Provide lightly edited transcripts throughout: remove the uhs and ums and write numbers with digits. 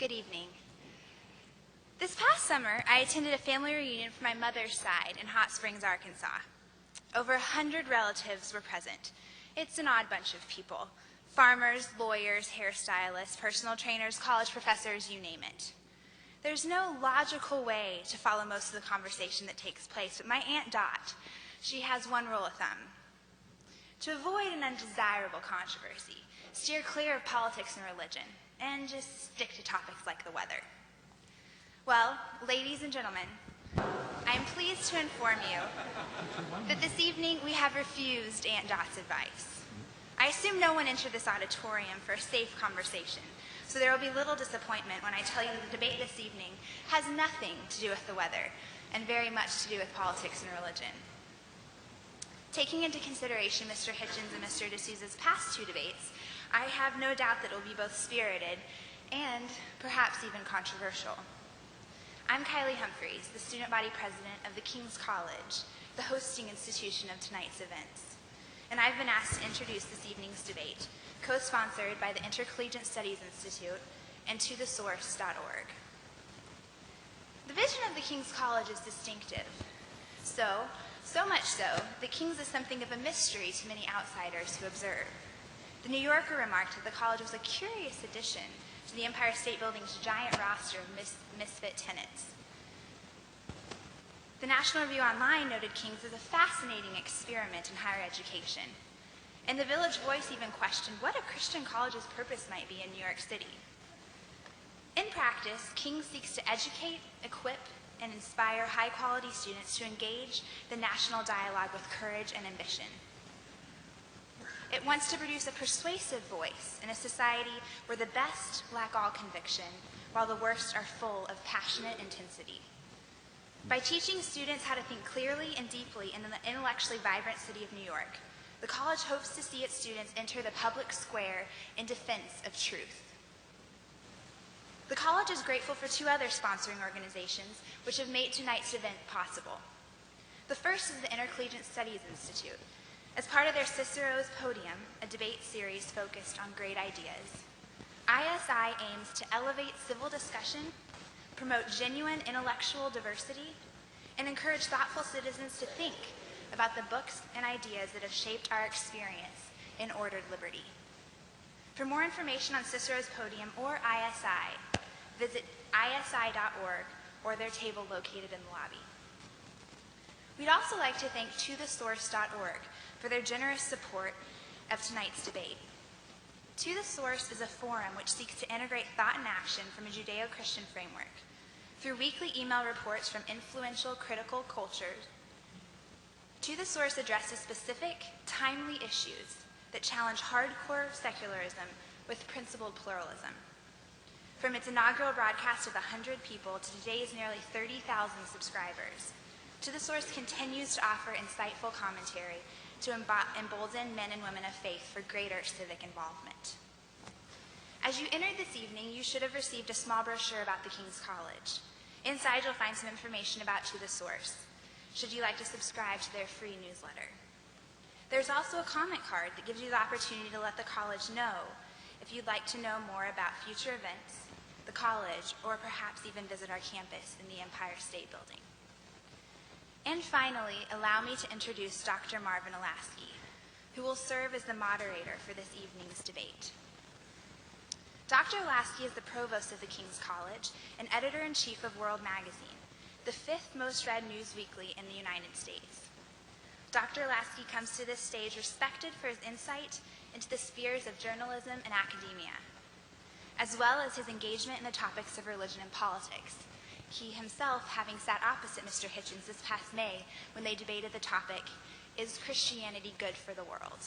Good evening. This past summer, I attended a family reunion for my mother's side in Hot Springs, Arkansas. Over 100 relatives were present. It's an odd bunch of people. Farmers, lawyers, hairstylists, personal trainers, college professors, you name it. There's no logical way to follow most of the conversation that takes place, but my Aunt Dot, she has one rule of thumb. To avoid an undesirable controversy, steer clear of politics and religion, and just stick to topics like the weather. Well, ladies and gentlemen, I am pleased to inform you that this evening we have refused Aunt Dot's advice. I assume no one entered this auditorium for a safe conversation, so there will be little disappointment when I tell you that the debate this evening has nothing to do with the weather and very much to do with politics and religion. Taking into consideration Mr. Hitchens and Mr. D'Souza's past two debates, I have no doubt that it will be both spirited and perhaps even controversial. I'm Kylie Humphreys, the student body president of the King's College, the hosting institution of tonight's events. And I've been asked to introduce this evening's debate, co-sponsored by the Intercollegiate Studies Institute and tothesource.org. The vision of the King's College is distinctive. So much so, that King's is something of a mystery to many outsiders who observe. The New Yorker remarked that the college was a curious addition to the Empire State Building's giant roster of misfit tenants. The National Review Online noted King's as a fascinating experiment in higher education. And the Village Voice even questioned what a Christian college's purpose might be in New York City. In practice, King's seeks to educate, equip, and inspire high-quality students to engage the national dialogue with courage and ambition. It wants to produce a persuasive voice in a society where the best lack all conviction, while the worst are full of passionate intensity. By teaching students how to think clearly and deeply in the intellectually vibrant city of New York, the college hopes to see its students enter the public square in defense of truth. The college is grateful for two other sponsoring organizations which have made tonight's event possible. The first is the Intercollegiate Studies Institute. As part of their Cicero's Podium, a debate series focused on great ideas, ISI aims to elevate civil discussion, promote genuine intellectual diversity, and encourage thoughtful citizens to think about the books and ideas that have shaped our experience in ordered liberty. For more information on Cicero's Podium or ISI, visit isi.org or their table located in the lobby. We'd also like to thank tothesource.org for their generous support of tonight's debate. To the Source is a forum which seeks to integrate thought and action from a Judeo-Christian framework. Through weekly email reports from influential critical cultures, To the Source addresses specific, timely issues that challenge hardcore secularism with principled pluralism. From its inaugural broadcast of 100 people to today's nearly 30,000 subscribers, To the Source continues to offer insightful commentary to embolden men and women of faith for greater civic involvement. As you entered this evening, you should have received a small brochure about the King's College. Inside, you'll find some information about To the Source, should you like to subscribe to their free newsletter. There's also a comment card that gives you the opportunity to let the college know if you'd like to know more about future events, the college, or perhaps even visit our campus in the Empire State Building. And finally, allow me to introduce Dr. Marvin Olasky, who will serve as the moderator for this evening's debate. Dr. Olasky is the provost of the King's College and editor-in-chief of World Magazine, the fifth most read news weekly in the United States. Dr. Olasky comes to this stage respected for his insight into the spheres of journalism and academia, as well as his engagement in the topics of religion and politics, he himself having sat opposite Mr. Hitchens this past May when they debated the topic, "Is Christianity good for the world?"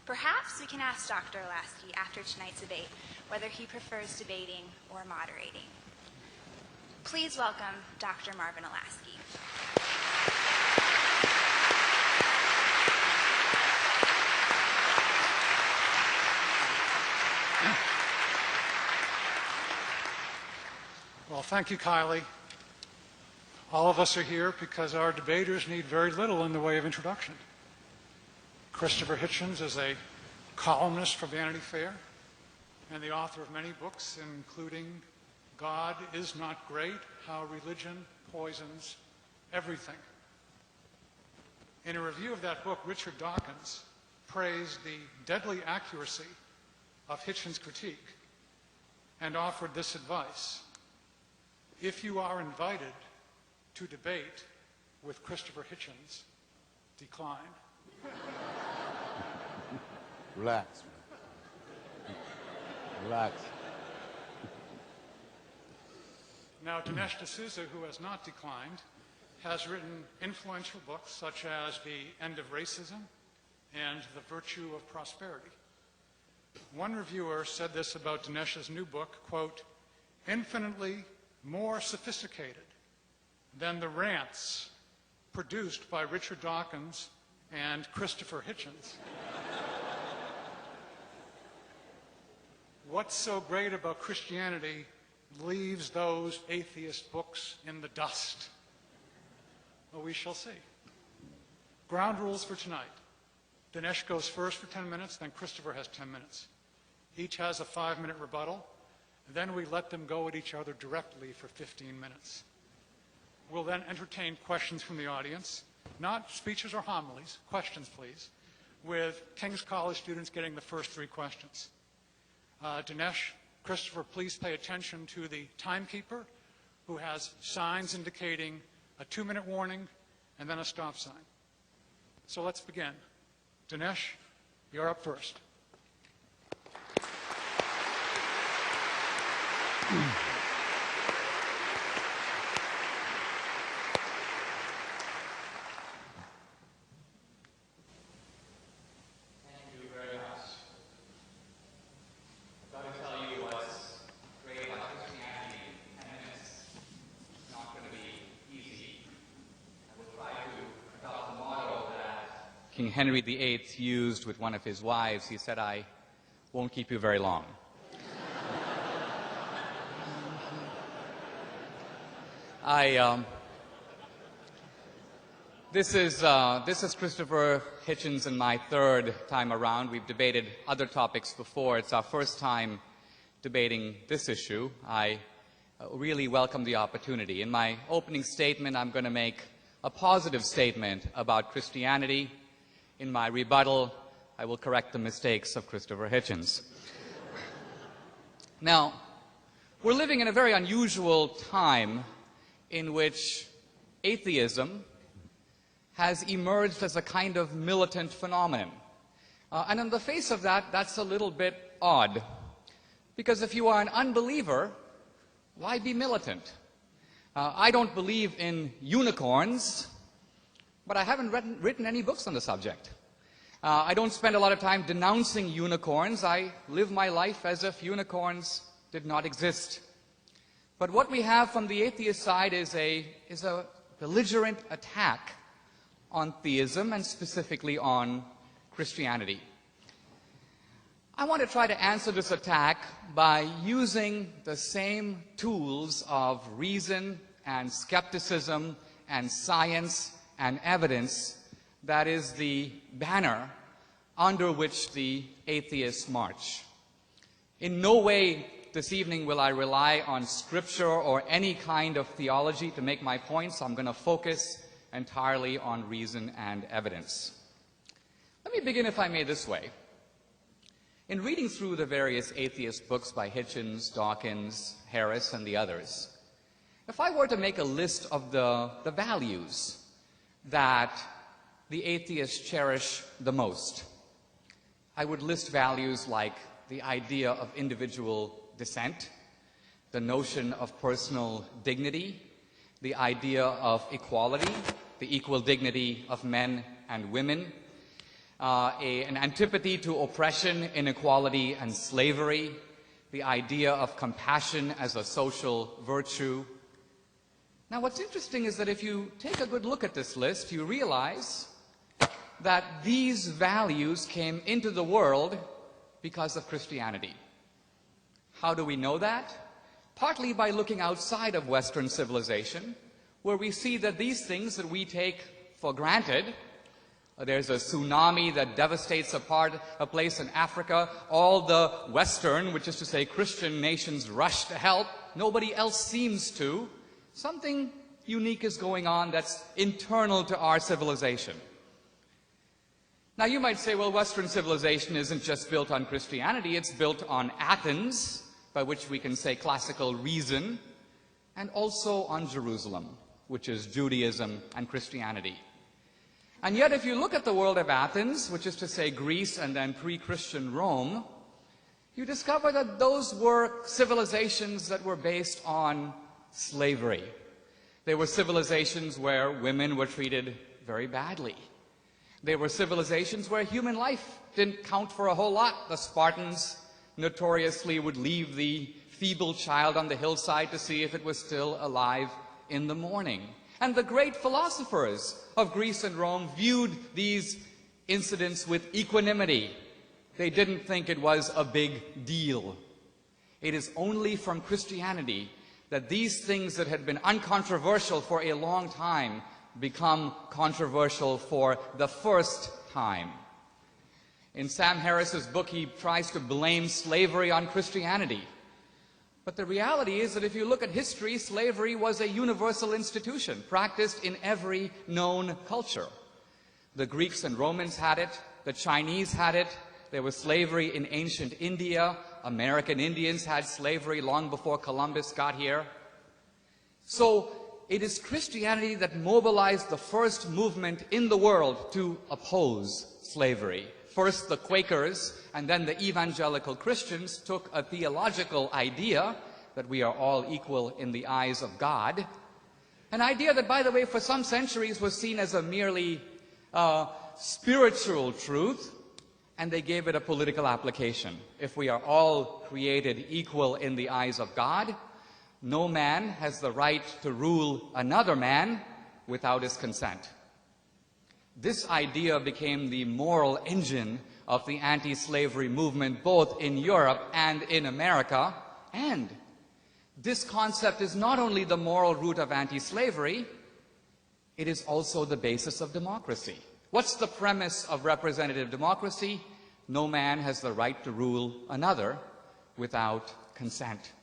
Perhaps we can ask Dr. Olasky after tonight's debate whether he prefers debating or moderating. Please welcome Dr. Marvin Olasky. Well, thank you, Kylie. All of us are here because our debaters need very little in the way of introduction. Christopher Hitchens is a columnist for Vanity Fair. and the author of many books, including God is Not Great, How Religion Poisons Everything. In a review of that book, Richard Dawkins praised the deadly accuracy of Hitchens' critique and offered this advice: if you are invited to debate with Christopher Hitchens, decline. Relax. Relax. Now, Dinesh D'Souza, who has not declined, has written influential books such as The End of Racism and The Virtue of Prosperity. One reviewer said this about Dinesh's new book, quote, infinitely more sophisticated than the rants produced by Richard Dawkins and Christopher Hitchens. What's so great about Christianity leaves those atheist books in the dust? Well, we shall see. Ground rules for tonight. Dinesh goes first for 10 minutes, then Christopher has 10 minutes. Each has a 5-minute rebuttal. Then we let them go at each other directly for 15 minutes. We'll then entertain questions from the audience, not speeches or homilies, questions please, with King's College students getting the first 3 questions. Dinesh, Christopher, please pay attention to the timekeeper who has signs indicating a 2-minute warning and then a stop sign. So let's begin. Dinesh, you're up first. King Henry VIII used with one of his wives. He said, I won't keep you very long. This is Christopher Hitchens and my 3rd time around. We've debated other topics before. It's our first time debating this issue. I really welcome the opportunity. In my opening statement, I'm going to make a positive statement about Christianity. In my rebuttal, I will correct the mistakes of Christopher Hitchens. Now, we're living in a very unusual time in which atheism has emerged as a kind of militant phenomenon. And on the face of that, that's a little bit odd. Because if you are an unbeliever, why be militant? I don't believe in unicorns, but I haven't written any books on the subject. I don't spend a lot of time denouncing unicorns. I live my life as if unicorns did not exist. But what we have from the atheist side is a belligerent attack on theism and specifically on Christianity. I want to try to answer this attack by using the same tools of reason and skepticism and science and evidence that is the banner under which the atheists march. In no way this evening will I rely on scripture or any kind of theology to make my points. I'm going to focus entirely on reason and evidence. Let me begin, if I may, this way. In reading through the various atheist books by Hitchens, Dawkins, Harris, and the others, if I were to make a list of the values that the atheists cherish the most, I would list values like the idea of individual dissent, the notion of personal dignity, the idea of equality, the equal dignity of men and women, an antipathy to oppression, inequality, and slavery, the idea of compassion as a social virtue. Now, what's interesting is that if you take a good look at this list, you realize that these values came into the world because of Christianity. How do we know that? Partly by looking outside of Western civilization, where we see that these things that we take for granted There's a tsunami that devastates a place in Africa. All the Western, which is to say Christian nations, rush to help. Nobody else seems to. Something unique is going on that's internal to our civilization. Now you might say, well, Western civilization isn't just built on Christianity, it's built on Athens, by which we can say classical reason, and also on Jerusalem, which is Judaism and Christianity. And yet if you look at the world of Athens, which is to say Greece and then pre-Christian Rome, you discover that those were civilizations that were based on slavery. They were civilizations where women were treated very badly. They were civilizations where human life didn't count for a whole lot. The Spartans notoriously would leave the feeble child on the hillside to see if it was still alive in the morning. And the great philosophers of Greece and Rome viewed these incidents with equanimity. They didn't think it was a big deal. It is only from Christianity that these things that had been uncontroversial for a long time become controversial for the first time. In Sam Harris's book, he tries to blame slavery on Christianity. But the reality is that if you look at history, slavery was a universal institution, practiced in every known culture. The Greeks and Romans had it, the Chinese had it, there was slavery in ancient India, American Indians had slavery long before Columbus got here. So it is Christianity that mobilized the first movement in the world to oppose slavery. First the Quakers and then the evangelical Christians took a theological idea that we are all equal in the eyes of God. An idea that, by the way, for some centuries was seen as a merely spiritual truth, and they gave it a political application. If we are all created equal in the eyes of God, no man has the right to rule another man without his consent. This idea became the moral engine of the anti-slavery movement both in Europe and in America. And this concept is not only the moral root of anti-slavery, it is also the basis of democracy. What's the premise of representative democracy? No man has the right to rule another without consent.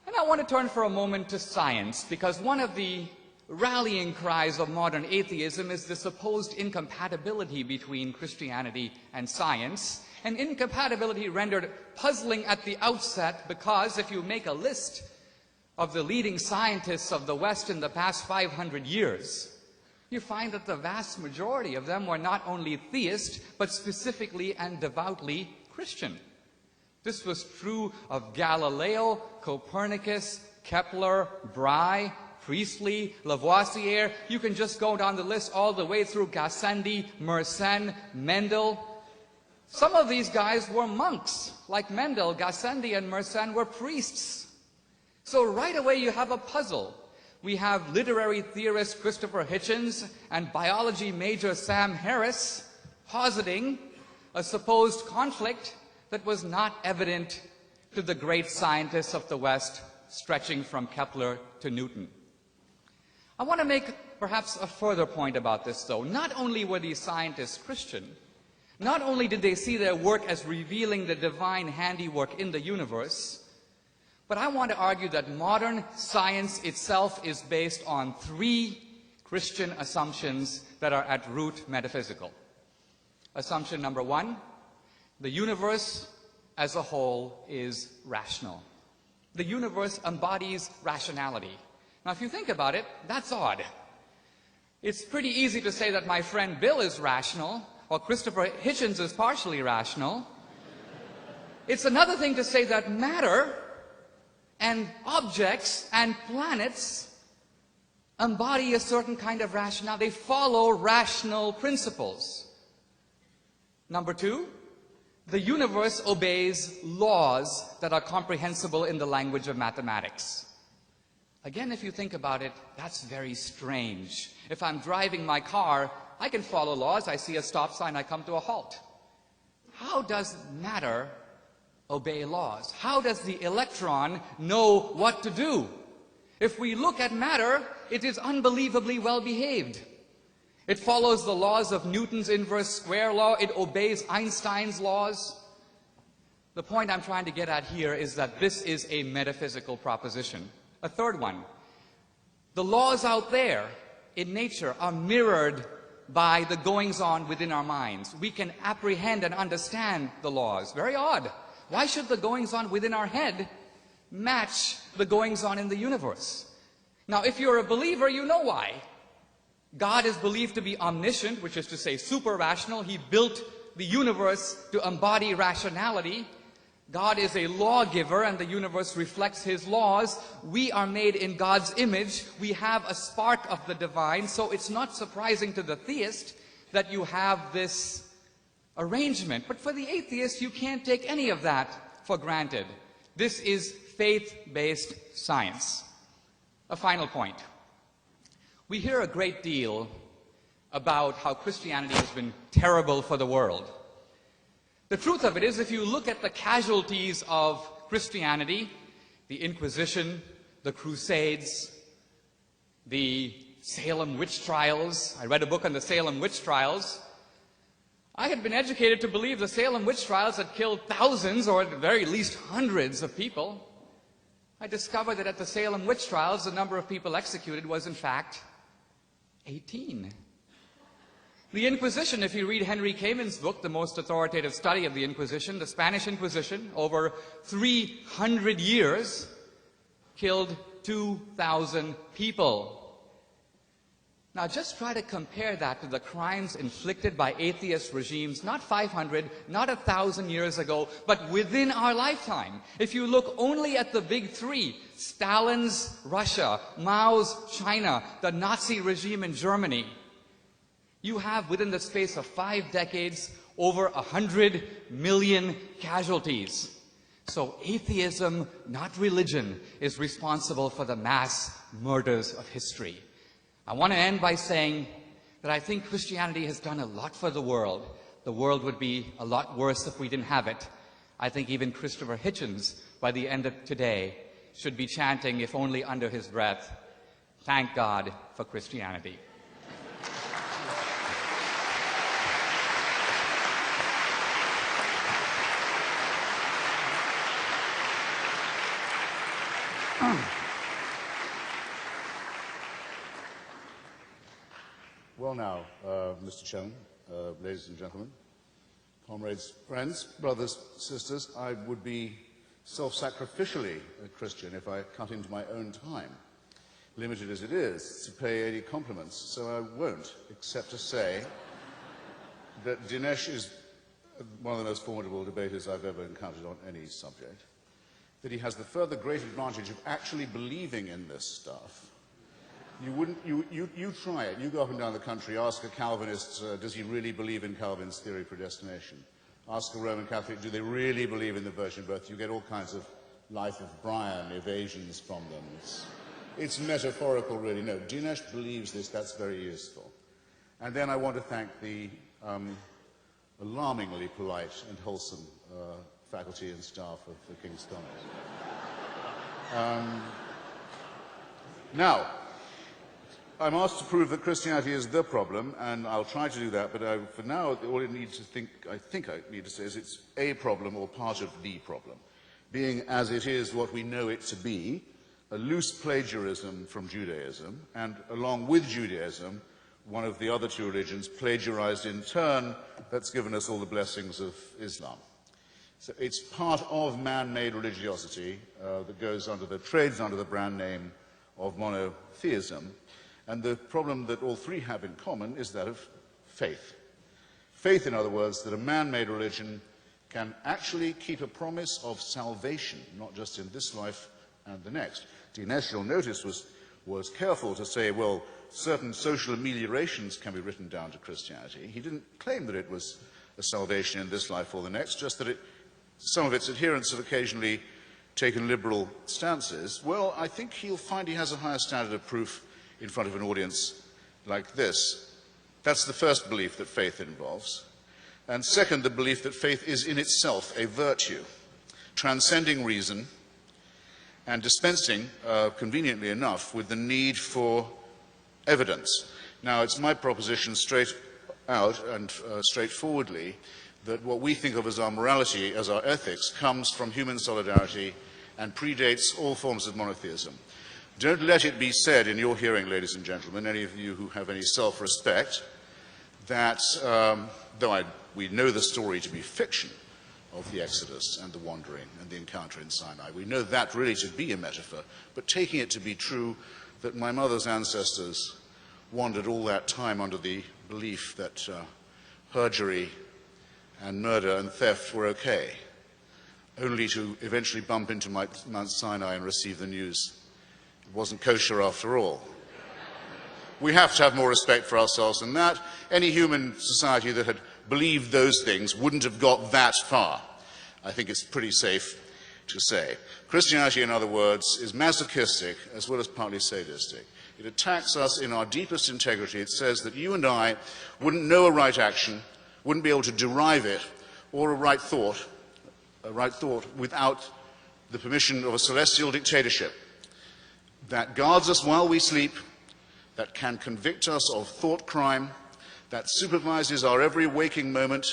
And I want to turn for a moment to science, because one of the rallying cries of modern atheism is the supposed incompatibility between Christianity and science, an incompatibility rendered puzzling at the outset because if you make a list of the leading scientists of the West in the past 500 years, you find that the vast majority of them were not only theist, but specifically and devoutly Christian. This was true of Galileo, Copernicus, Kepler, Bry, Priestley, Lavoisier. You can just go down the list all the way through Gassendi, Mersenne, Mendel. Some of these guys were monks. Like Mendel, Gassendi, and Mersenne were priests. So right away you have a puzzle. We have literary theorist Christopher Hitchens and biology major Sam Harris positing a supposed conflict that was not evident to the great scientists of the West, stretching from Kepler to Newton. I want to make perhaps a further point about this, though. Not only were these scientists Christian, not only did they see their work as revealing the divine handiwork in the universe, but I want to argue that modern science itself is based on three Christian assumptions that are at root metaphysical. Assumption number one, the universe as a whole is rational. The universe embodies rationality. Now, if you think about it, that's odd. It's pretty easy to say that my friend Bill is rational, or Christopher Hitchens is partially rational. It's another thing to say that matter and objects and planets embody a certain kind of rationality. They follow rational principles. Number two, the universe obeys laws that are comprehensible in the language of mathematics. Again, if you think about it, that's very strange. If I'm driving my car, I can follow laws. I see a stop sign, I come to a halt. How does matter obey laws? How does the electron know what to do? If we look at matter, it is unbelievably well behaved. It follows the laws of Newton's inverse square law. It obeys Einstein's laws. The point I'm trying to get at here is that this is a metaphysical proposition. A third one. The laws out there in nature are mirrored by the goings-on within our minds. We can apprehend and understand the laws. Very odd. Why should the goings-on within our head match the goings-on in the universe? Now, if you're a believer, you know why. God is believed to be omniscient, which is to say super-rational. He built the universe to embody rationality. God is a lawgiver, and the universe reflects his laws. We are made in God's image. We have a spark of the divine, so it's not surprising to the theist that you have this arrangement. But for the atheist, you can't take any of that for granted. This is faith-based science. A final point. We hear a great deal about how Christianity has been terrible for the world. The truth of it is, if you look at the casualties of Christianity, the Inquisition, the Crusades, the Salem witch trials — I read a book on the Salem witch trials. I had been educated to believe the Salem witch trials had killed thousands, or at the very least hundreds of people. I discovered that at the Salem witch trials, the number of people executed was, in fact, 18. The Inquisition, if you read Henry Cayman's book, the most authoritative study of the Inquisition, the Spanish Inquisition, over 300 years, killed 2,000 people. Now, just try to compare that to the crimes inflicted by atheist regimes, not 500, not 1,000 years ago, but within our lifetime. If you look only at the big three, Stalin's Russia, Mao's China, the Nazi regime in Germany, you have, within the space of 5 decades, over 100 million casualties. So atheism, not religion, is responsible for the mass murders of history. I want to end by saying that I think Christianity has done a lot for the world. The world would be a lot worse if we didn't have it. I think even Christopher Hitchens, by the end of today, should be chanting, if only under his breath, "Thank God for Christianity." Well now, Mr. Chairman, ladies and gentlemen, comrades, friends, brothers, sisters, I would be self-sacrificially a Christian if I cut into my own time, limited as it is, to pay any compliments, so I won't, except to say that Dinesh is one of the most formidable debaters I've ever encountered on any subject, that he has the further great advantage of actually believing in this stuff. You try it. You go up and down the country, ask a Calvinist, does he really believe in Calvin's theory of predestination? Ask a Roman Catholic, do they really believe in the virgin birth? You get all kinds of Life of Brian evasions from them. It's metaphorical, really. No, Dinesh believes this. That's very useful. And then I want to thank the alarmingly polite and wholesome faculty and staff of the King's College. Now, I'm asked to prove that Christianity is the problem, and I'll try to do that, but for now, all I need to I think I need to say is it's a problem or part of the problem, being as it is what we know it to be, a loose plagiarism from Judaism, and along with Judaism, one of the other two religions plagiarized in turn, that's given us all the blessings of Islam. So it's part of man-made religiosity that trades under the brand name of monotheism. And the problem that all three have in common is that of faith. Faith, in other words, that a man-made religion can actually keep a promise of salvation, not just in this life and the next. Dinesh, you'll notice, was careful to say, well, certain social ameliorations can be written down to Christianity. He didn't claim that it was a salvation in this life or the next, just that some of its adherents have occasionally taken liberal stances. Well, I think he'll find he has a higher standard of proof in front of an audience like this. That's the first belief that faith involves. And second, the belief that faith is in itself a virtue, transcending reason and dispensing, conveniently enough, with the need for evidence. Now, it's my proposition straight out and straightforwardly that what we think of as our morality, as our ethics, comes from human solidarity and predates all forms of monotheism. Don't let it be said in your hearing, ladies and gentlemen, any of you who have any self-respect, that we know the story to be fiction of the Exodus and the wandering and the encounter in Sinai. We know that really to be a metaphor, but taking it to be true that my mother's ancestors wandered all that time under the belief that perjury and murder and theft were okay, only to eventually bump into Mount Sinai and receive the news it wasn't kosher after all. We have to have more respect for ourselves than that. Any human society that had believed those things wouldn't have got that far. I think it's pretty safe to say. Christianity, in other words, is masochistic as well as partly sadistic. It attacks us in our deepest integrity. It says that you and I wouldn't know a right action, wouldn't be able to derive it, or a right thought without the permission of a celestial dictatorship that guards us while we sleep, that can convict us of thought crime, that supervises our every waking moment,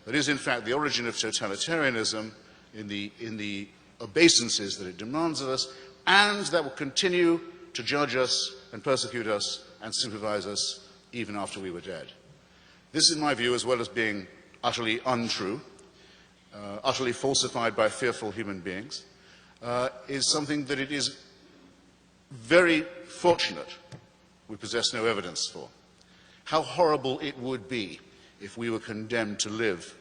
that is in fact the origin of totalitarianism in the obeisances that it demands of us, and that will continue to judge us and persecute us and supervise us even after we were dead. This, in my view, as well as being utterly untrue, utterly falsified by fearful human beings, is something that it is very fortunate we possess no evidence for. How horrible it would be if we were condemned to live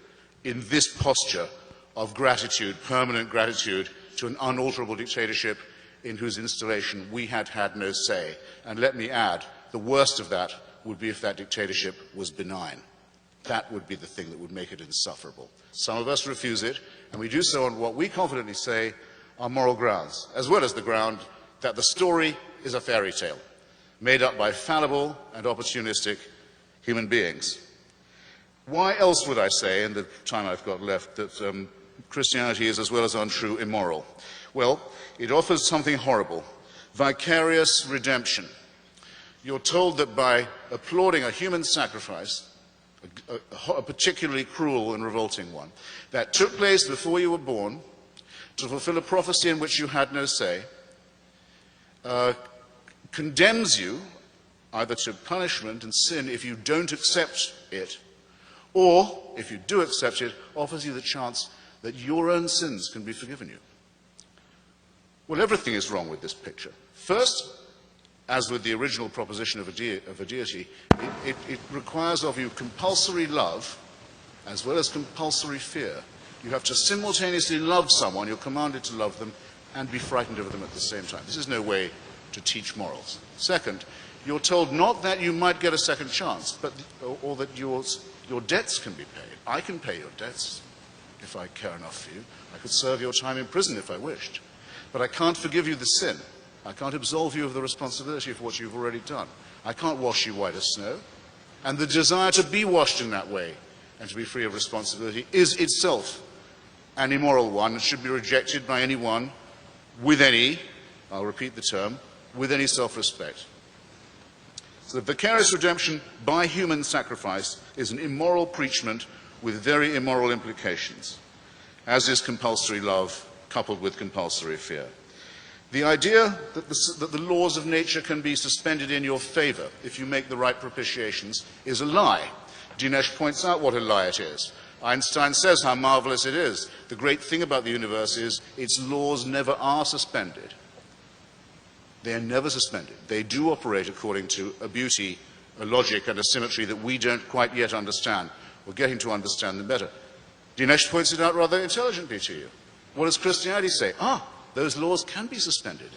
in this posture of gratitude, permanent gratitude, to an unalterable dictatorship in whose installation we had had no say. And let me add, the worst of that would be if that dictatorship was benign. That would be the thing that would make it insufferable. Some of us refuse it, and we do so on what we confidently say are moral grounds, as well as the ground that the story is a fairy tale, made up by fallible and opportunistic human beings. Why else would I say, in the time I've got left, that Christianity is, as well as untrue, immoral? Well, it offers something horrible, vicarious redemption. You're told that by applauding a human sacrifice, a particularly cruel and revolting one, that took place before you were born, to fulfill a prophecy in which you had no say, condemns you either to punishment and sin if you don't accept it, or, if you do accept it, offers you the chance that your own sins can be forgiven you. Well, everything is wrong with this picture. First, as with the original proposition of a deity, it requires of you compulsory love as well as compulsory fear. You have to simultaneously love someone, you're commanded to love them, and be frightened of them at the same time. This is no way to teach morals. Second, you're told not that you might get a second chance, or that your debts can be paid. I can pay your debts if I care enough for you. I could serve your time in prison if I wished. But I can't forgive you the sin. I can't absolve you of the responsibility for what you've already done. I can't wash you white as snow. And the desire to be washed in that way and to be free of responsibility is itself an immoral one and should be rejected by anyone with any, I'll repeat the term, with any self-respect. So the vicarious redemption by human sacrifice is an immoral preachment with very immoral implications, as is compulsory love coupled with compulsory fear. The idea that the laws of nature can be suspended in your favor if you make the right propitiations is a lie. Dinesh points out what a lie it is. Einstein says how marvelous it is. The great thing about the universe is its laws never are suspended. They are never suspended. They do operate according to a beauty, a logic, and a symmetry that we don't quite yet understand. We're getting to understand them better. Dinesh points it out rather intelligently to you. What does Christianity say? Those laws can be suspended,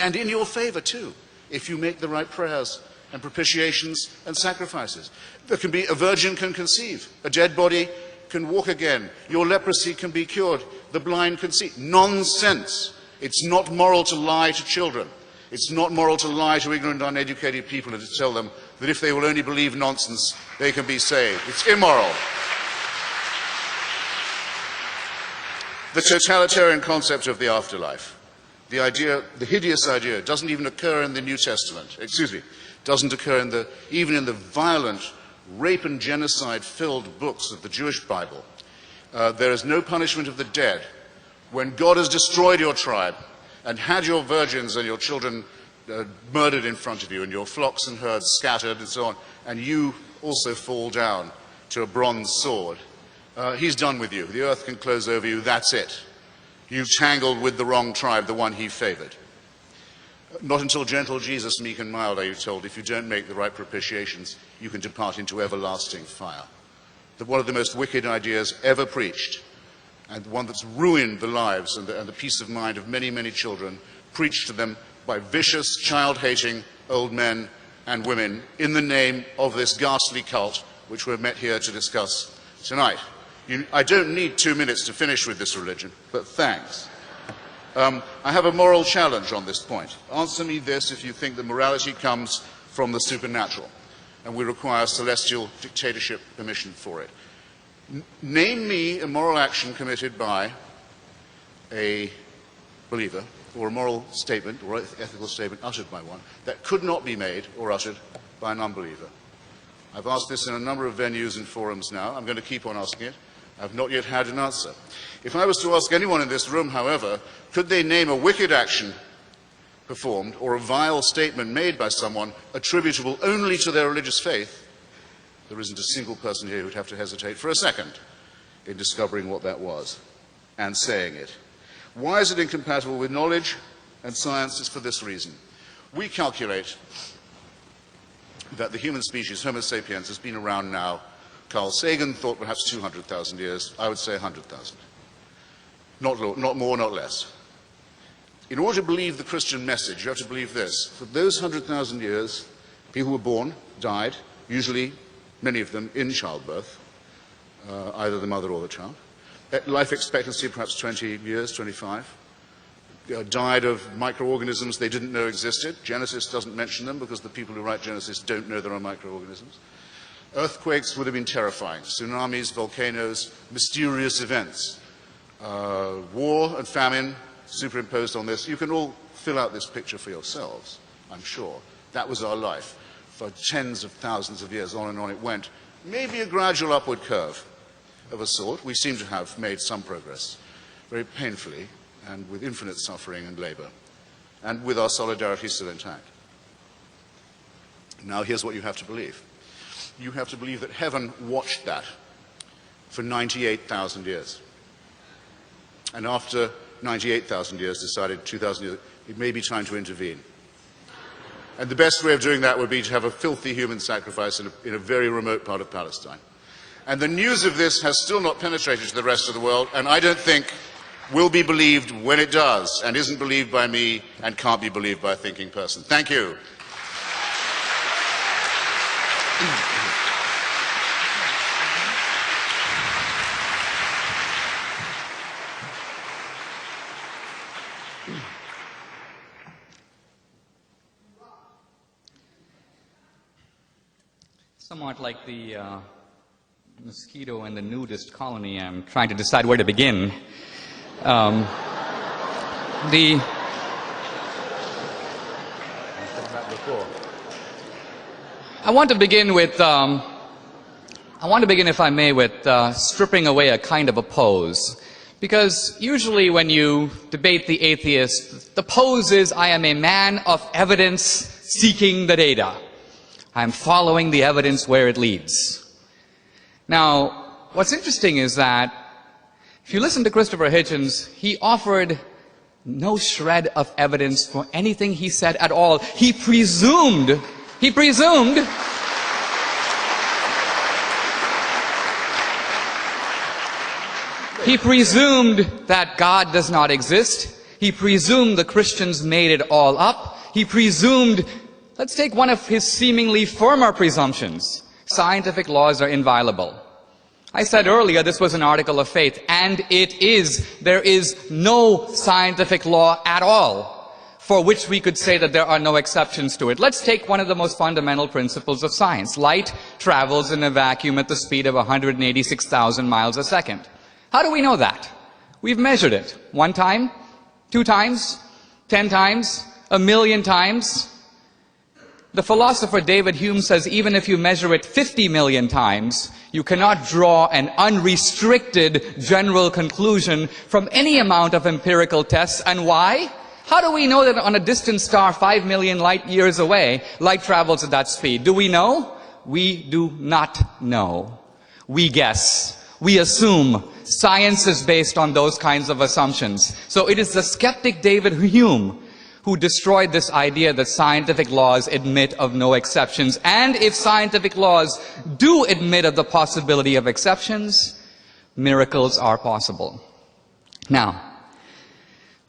and in your favor too, if you make the right prayers and propitiations and sacrifices. There can be, a virgin can conceive, a dead body can walk again, your leprosy can be cured, the blind can see. Nonsense. It's not moral to lie to children. It's not moral to lie to ignorant, uneducated people and to tell them that if they will only believe nonsense, they can be saved. It's immoral. The totalitarian concept of the afterlife, the hideous idea, doesn't even occur in the New Testament. doesn't occur even in the violent rape and genocide-filled books of the Jewish Bible. There is no punishment of the dead. When God has destroyed your tribe and had your virgins and your children murdered in front of you and your flocks and herds scattered and so on, and you also fall down to a bronze sword, he's done with you. The earth can close over you. That's it. You've tangled with the wrong tribe, the one he favored. Not until gentle Jesus, meek and mild, are you told, if you don't make the right propitiations, you can depart into everlasting fire. One of the most wicked ideas ever preached, and one that's ruined the lives and the peace of mind of many, many children, preached to them by vicious, child-hating old men and women in the name of this ghastly cult, which we're met here to discuss tonight. I don't need 2 minutes to finish with this religion, but thanks. I have a moral challenge on this point. Answer me this if you think that morality comes from the supernatural, and we require celestial dictatorship permission for it. Name me a moral action committed by a believer, or a moral statement, or ethical statement uttered by one, that could not be made or uttered by an unbeliever. I've asked this in a number of venues and forums now. I'm going to keep on asking it. I've not yet had an answer. If I was to ask anyone in this room, however, could they name a wicked action performed or a vile statement made by someone attributable only to their religious faith, there isn't a single person here who'd have to hesitate for a second in discovering what that was and saying it. Why is it incompatible with knowledge and science? It's for this reason. We calculate that the human species, Homo sapiens, has been around now. Carl Sagan thought perhaps 200,000 years. I would say 100,000. Not more, not less. In order to believe the Christian message, you have to believe this. For those 100,000 years, people were born, died, usually, many of them, in childbirth, either the mother or the child. Life expectancy, perhaps 20 years, 25. Died of microorganisms they didn't know existed. Genesis doesn't mention them because the people who write Genesis don't know there are microorganisms. Earthquakes would have been terrifying. Tsunamis, volcanoes, mysterious events. War and famine superimposed on this. You can all fill out this picture for yourselves, I'm sure. That was our life. For tens of thousands of years, on and on it went. Maybe a gradual upward curve of a sort. We seem to have made some progress, very painfully, and with infinite suffering and labor, and with our solidarity still intact. Now here's what you have to believe. You have to believe that heaven watched that for 98,000 years. And after 98,000 years decided 2,000 years, it may be time to intervene. And the best way of doing that would be to have a filthy human sacrifice in a very remote part of Palestine. And the news of this has still not penetrated to the rest of the world, and I don't think will be believed when it does, and isn't believed by me, and can't be believed by a thinking person. Thank you. Somewhat like the mosquito in the nudist colony, I'm trying to decide where to begin. I want to begin with, if I may, with stripping away a kind of a pose. Because usually when you debate the atheist, the pose is, I am a man of evidence seeking the data. I'm following the evidence where it leads. Now, what's interesting is that if you listen to Christopher Hitchens, he offered no shred of evidence for anything he said at all. He presumed that God does not exist. He presumed the Christians made it all up. He presumed, let's take one of his seemingly firmer presumptions. Scientific laws are inviolable. I said earlier this was an article of faith, and it is. There is no scientific law at all for which we could say that there are no exceptions to it. Let's take one of the most fundamental principles of science. Light travels in a vacuum at the speed of 186,000 miles a second. How do we know that? We've measured it. 1 time, 2 times, 10 times, 1,000,000 times. The philosopher David Hume says even if you measure it 50 million times, you cannot draw an unrestricted general conclusion from any amount of empirical tests. And why? How do we know that on a distant star 5 million light years away, light travels at that speed? Do we know? We do not know. We guess. We assume. Science is based on those kinds of assumptions. So it is the skeptic David Hume who destroyed this idea that scientific laws admit of no exceptions. And if scientific laws do admit of the possibility of exceptions, miracles are possible. Now,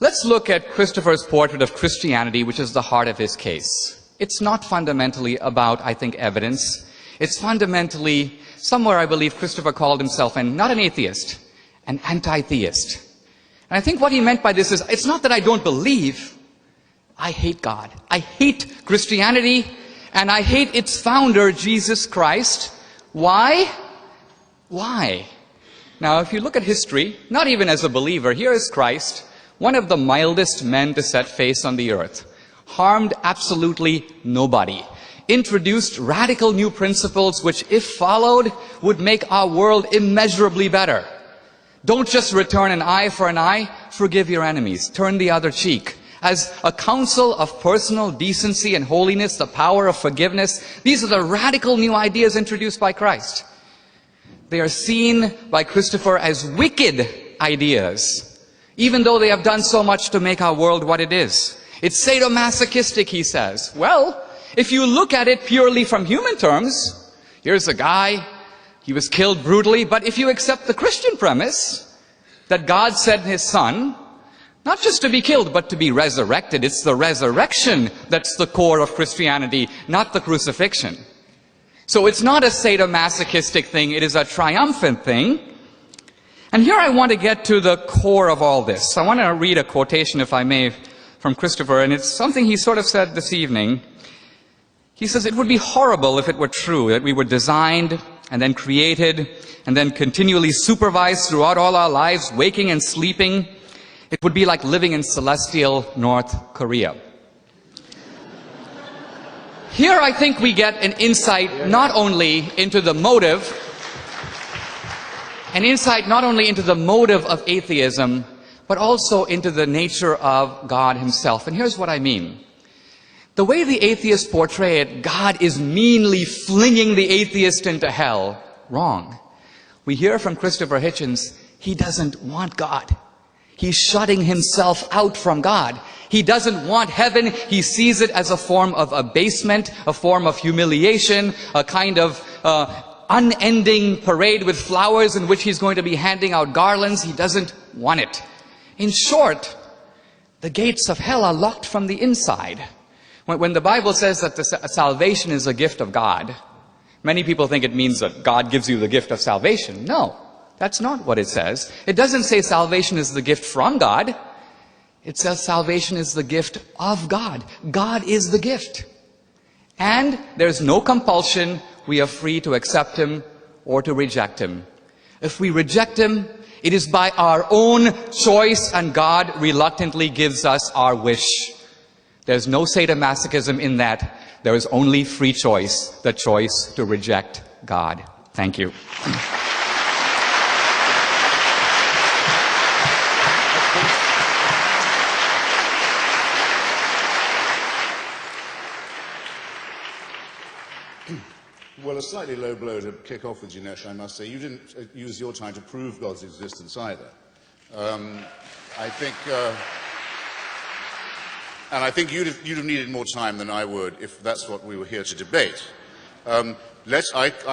let's look at Christopher's portrait of Christianity, which is the heart of his case. It's not fundamentally about, I think, evidence. It's fundamentally, somewhere I believe Christopher called himself not an atheist, an anti-theist. And I think what he meant by this is, it's not that I don't believe, I hate God. I hate Christianity, and I hate its founder, Jesus Christ. Why? Why? Now, if you look at history, not even as a believer, here is Christ, one of the mildest men to set face on the earth, harmed absolutely nobody, introduced radical new principles which, if followed, would make our world immeasurably better. Don't just return an eye for an eye, forgive your enemies, turn the other cheek. As a counsel of personal decency and holiness, the power of forgiveness, these are the radical new ideas introduced by Christ. They are seen by Christopher as wicked ideas, even though they have done so much to make our world what it is. It's sadomasochistic, he says. Well, if you look at it purely from human terms, here's a guy, he was killed brutally, but if you accept the Christian premise that God sent his son, not just to be killed, but to be resurrected, it's the resurrection that's the core of Christianity, not the crucifixion. So it's not a sadomasochistic thing, it is a triumphant thing. And here I want to get to the core of all this. I want to read a quotation, if I may, from Christopher, and it's something he sort of said this evening. He says, it would be horrible if it were true that we were designed and then created and then continually supervised throughout all our lives, waking and sleeping. It would be like living in celestial North Korea. Here I think we get an insight not only into the motive, of atheism, but also into the nature of God himself. And here's what I mean. The way the atheists portray it, God is meanly flinging the atheist into hell. Wrong. We hear from Christopher Hitchens, he doesn't want God. He's shutting himself out from God. He doesn't want heaven. He sees it as a form of abasement, a form of humiliation, a kind of unending parade with flowers in which he's going to be handing out garlands. He doesn't want it. In short, the gates of hell are locked from the inside. When the Bible says that salvation is a gift of God, many people think it means that God gives you the gift of salvation. No. That's not what it says. It doesn't say salvation is the gift from God. It says salvation is the gift of God. God is the gift. And there's no compulsion. We are free to accept him or to reject him. If we reject him, it is by our own choice, and God reluctantly gives us our wish. There's no sadomasochism in that. There is only free choice, the choice to reject God. Thank you. Well, a slightly low blow to kick off with, Dinesh, I must say. You didn't use your time to prove God's existence either. I think you'd have needed more time than I would if that's what we were here to debate. I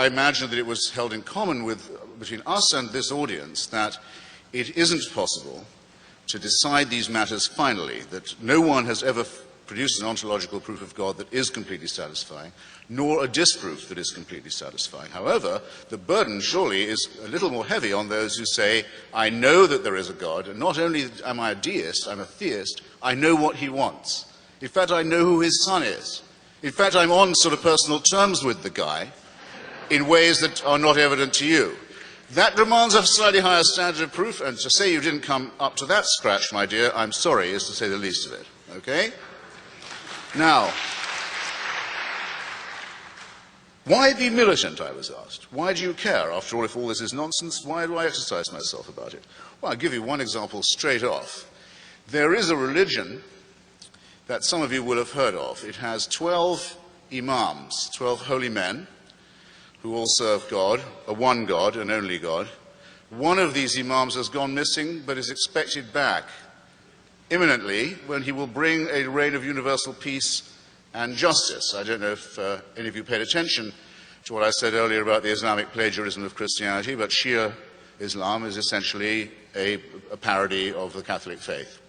imagine that it was held in common between us and this audience that it isn't possible to decide these matters finally, that no one has ever produced an ontological proof of God that is completely satisfying, nor a disproof that is completely satisfying. However, the burden surely is a little more heavy on those who say, I know that there is a God, and not only am I a deist, I'm a theist, I know what he wants. In fact, I know who his son is. In fact, I'm on sort of personal terms with the guy in ways that are not evident to you. That demands a slightly higher standard of proof, and to say you didn't come up to that scratch, my dear, I'm sorry, is to say the least of it. Okay? Now, Why be militant, I was asked. Why do you care? After all, if all this is nonsense, why do I exercise myself about it? Well, I'll give you one example straight off. There is a religion that some of you will have heard of. It has 12 imams, 12 holy men, who all serve God, a one God, an only God. One of these imams has gone missing, but is expected back imminently, when he will bring a reign of universal peace and justice. I don't know if any of you paid attention to what I said earlier about the Islamic plagiarism of Christianity, but Shia Islam is essentially a parody of the Catholic faith.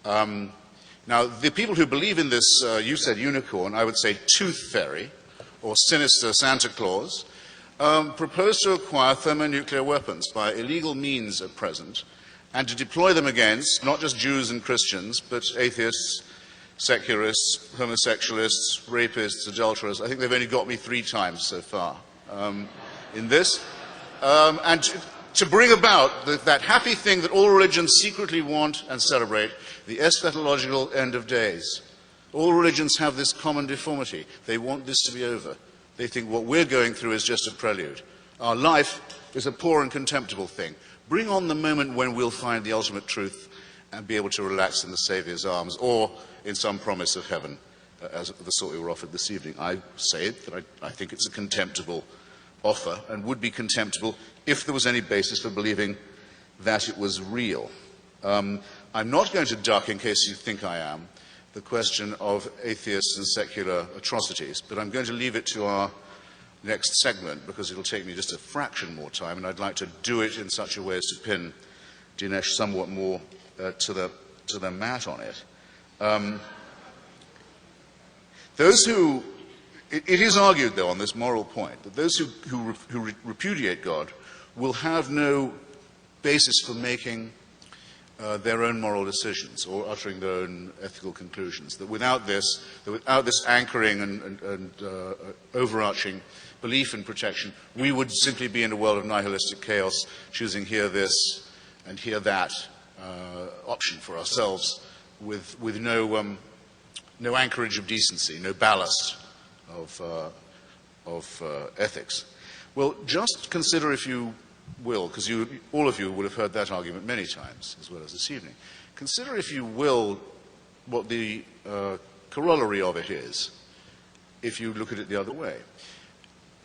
Now, the people who believe in this, you said unicorn, I would say tooth fairy, or sinister Santa Claus, propose to acquire thermonuclear weapons by illegal means at present, and to deploy them against not just Jews and Christians, but atheists, secularists, homosexualists, rapists, adulterers. I think they've only got me 3 times so far in this. And to bring about that happy thing that all religions secretly want and celebrate, the eschatological end of days. All religions have this common deformity. They want this to be over. They think what we're going through is just a prelude. Our life is a poor and contemptible thing. Bring on the moment when we'll find the ultimate truth and be able to relax in the Saviour's arms, or in some promise of heaven, as the sort we were offered this evening. I say that I think it's a contemptible offer, and would be contemptible if there was any basis for believing that it was real. I'm not going to duck, in case you think I am, the question of atheists and secular atrocities, but I'm going to leave it to our next segment, because it'll take me just a fraction more time, and I'd like to do it in such a way as to pin Dinesh somewhat more to the mat on it. It is argued, though, on this moral point, that those who repudiate God will have no basis for making their own moral decisions or uttering their own ethical conclusions. That without this anchoring and overarching belief in protection, we would simply be in a world of nihilistic chaos, choosing here this and here that option for ourselves, with no anchorage of decency, no ballast of ethics. Well, just consider, if you will, because all of you would have heard that argument many times, as well as this evening. Consider, if you will, what the corollary of it is, if you look at it the other way.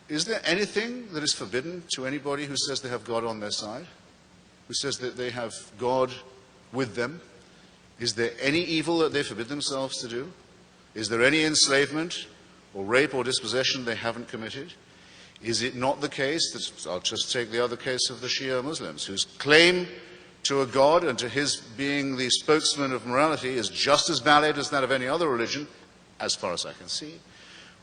Is there anything that is forbidden to anybody who says they have God on their side? Who says that they have God with them? Is there any evil that they forbid themselves to do? Is there any enslavement or rape or dispossession they haven't committed? Is it not the case that, I'll just take the other case of the Shia Muslims, whose claim to a God and to his being the spokesman of morality is just as valid as that of any other religion, as far as I can see?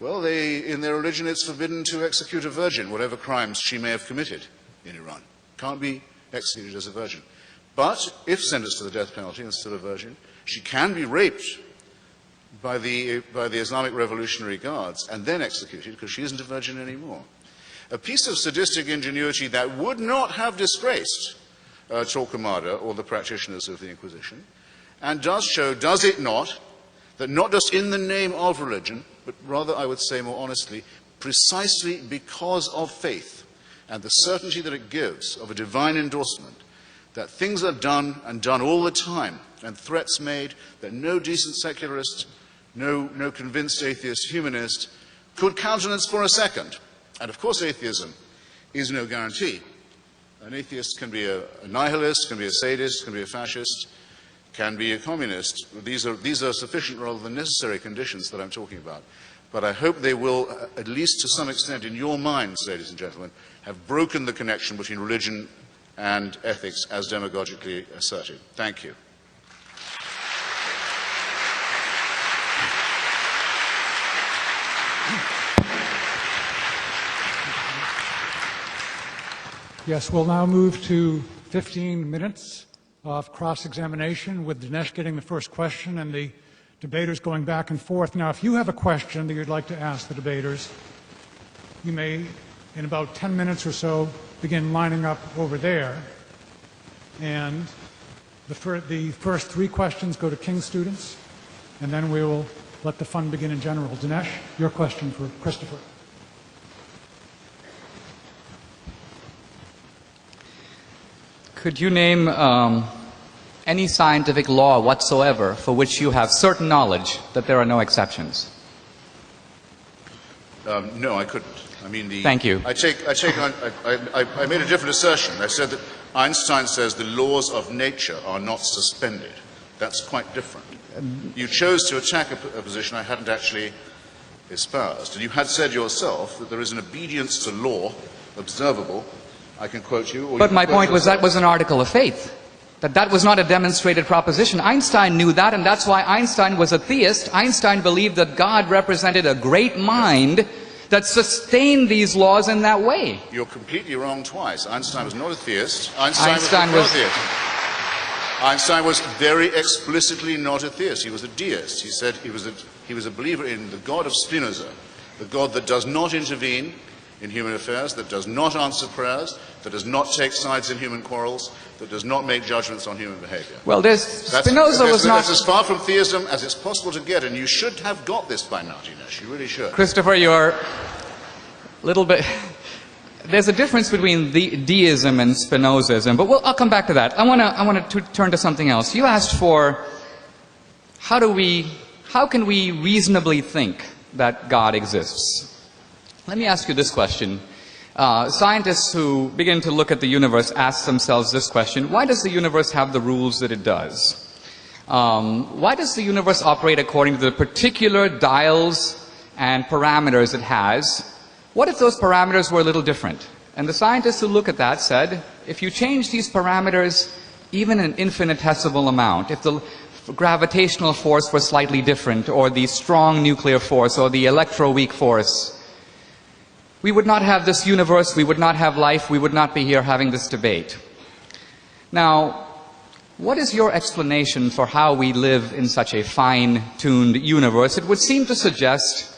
Well, in their religion, it's forbidden to execute a virgin, whatever crimes she may have committed in Iran. Can't be executed as a virgin. But if sentenced to the death penalty and still a virgin, she can be raped by the Islamic Revolutionary Guards and then executed, because she isn't a virgin anymore. A piece of sadistic ingenuity that would not have disgraced Torquemada or the practitioners of the Inquisition, and does show, does it not, that not just in the name of religion, but rather, I would say more honestly, precisely because of faith and the certainty that it gives of a divine endorsement, that things are done and done all the time, and threats made that no decent secularist, no convinced atheist humanist could countenance for a second. And of course, atheism is no guarantee. An atheist can be a nihilist, can be a sadist, can be a fascist, can be a communist. These are sufficient rather than necessary conditions that I'm talking about. But I hope they will, at least to some extent in your minds, ladies and gentlemen, have broken the connection between religion and ethics as demagogically asserted. Thank you. Yes, we'll now move to 15 minutes of cross-examination, with Dinesh getting the first question and the debaters going back and forth. Now, if you have a question that you'd like to ask the debaters, you may, in about 10 minutes or so, begin lining up over there. And the first 3 questions go to King students, and then we will let the fun begin in general. Dinesh, your question for Christopher. Could you name any scientific law whatsoever for which you have certain knowledge that there are no exceptions? No, I couldn't. I mean, Thank you. I made a different assertion. I said that Einstein says the laws of nature are not suspended. That's quite different. You chose to attack a position I hadn't actually espoused. And you had said yourself that there is an obedience to law, observable. I can quote you. But my point was that was an article of faith. That was not a demonstrated proposition. Einstein knew that, and that's why Einstein was a theist. Einstein believed that God represented a great mind that sustained these laws in that way. You're completely wrong twice. Einstein was not a theist. Einstein was a theist. Einstein was very explicitly not a theist. He was a deist. He said he was a believer in the God of Spinoza, the God that does not intervene in human affairs, that does not answer prayers, that does not take sides in human quarrels, that does not make judgments on human behavior. Well, Spinoza was not... That's as far from theism as it's possible to get, and you should have got this by now, Dinesh. You really should. Christopher, you're a little bit... There's a difference between deism and Spinozism, but I'll come back to that. I want to turn to something else. You asked for how can we reasonably think that God exists? Let me ask you this question. Scientists who begin to look at the universe ask themselves this question: why does the universe have the rules that it does? Why does the universe operate according to the particular dials and parameters it has? What if those parameters were a little different? And the scientists who look at that said, if you change these parameters even an infinitesimal amount, if the gravitational force were slightly different, or the strong nuclear force, or the electroweak force, we would not have this universe, we would not have life, we would not be here having this debate. Now, what is your explanation for how we live in such a fine-tuned universe? It would seem to suggest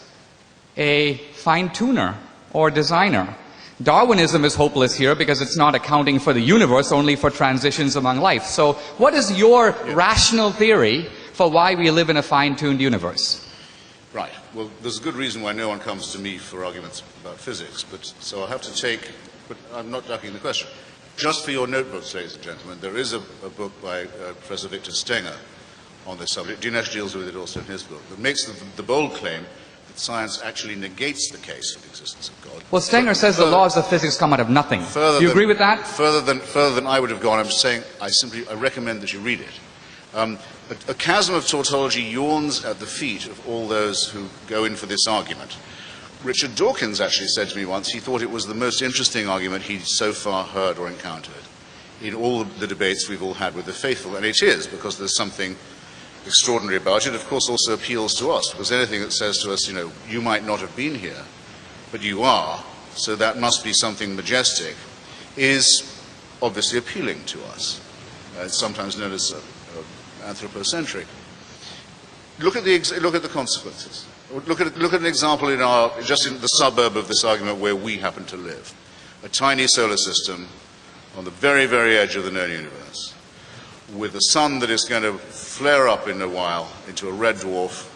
a fine-tuner or designer. Darwinism is hopeless here because it's not accounting for the universe, only for transitions among life. So what is your rational theory for why we live in a fine-tuned universe? Right. Well, there's a good reason why no one comes to me for arguments about physics, so I'll have to take, but I'm not ducking the question. Just for your notebooks, ladies and gentlemen, there is a book by Professor Victor Stenger on this subject. Dinesh deals with it also in his book, that makes the bold claim that science actually negates the case of the existence of God. Well, Stenger says the laws of physics come out of nothing. Do you agree with that? Further than I would have gone, I'm just saying I recommend that you read it. A chasm of tautology yawns at the feet of all those who go in for this argument. Richard Dawkins actually said to me once he thought it was the most interesting argument he'd so far heard or encountered in all the debates we've all had with the faithful, and it is, because there's something extraordinary about it. Of course, also appeals to us, because anything that says to us, you know, you might not have been here, but you are, so that must be something majestic, is obviously appealing to us. It's sometimes known as anthropocentric. Look at the consequences. Look at an example just in the suburb of this argument where we happen to live. A tiny solar system on the very, very edge of the known universe, with a sun that is going to flare up in a while into a red dwarf,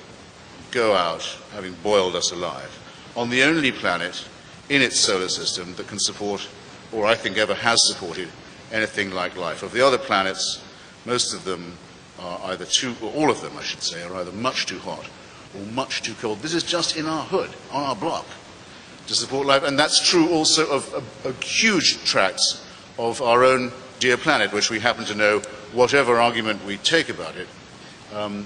go out, having boiled us alive, on the only planet in its solar system that can support, or I think ever has supported, anything like life. Of the other planets, most of them are either or all of them, I should say, are either much too hot or much too cold. This is just in our hood, on our block, to support life. And that's true also of huge tracts of our own dear planet, which we happen to know, whatever argument we take about it.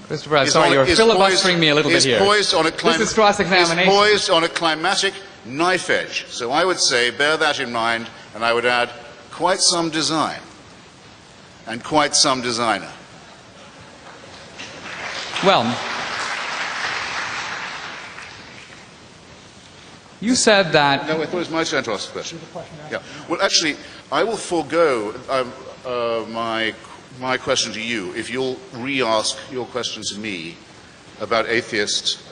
Christopher, I'm sorry, you're filibustering me a little bit here. This is cross-examination. Is poised on a climatic knife edge. So I would say, bear that in mind, and I would add, quite some design, and quite some designer. Well, you said that... No, I thought it was my turn to ask a question. Yeah. Well, actually, I will forego my question to you if you'll re-ask your question to me about atheist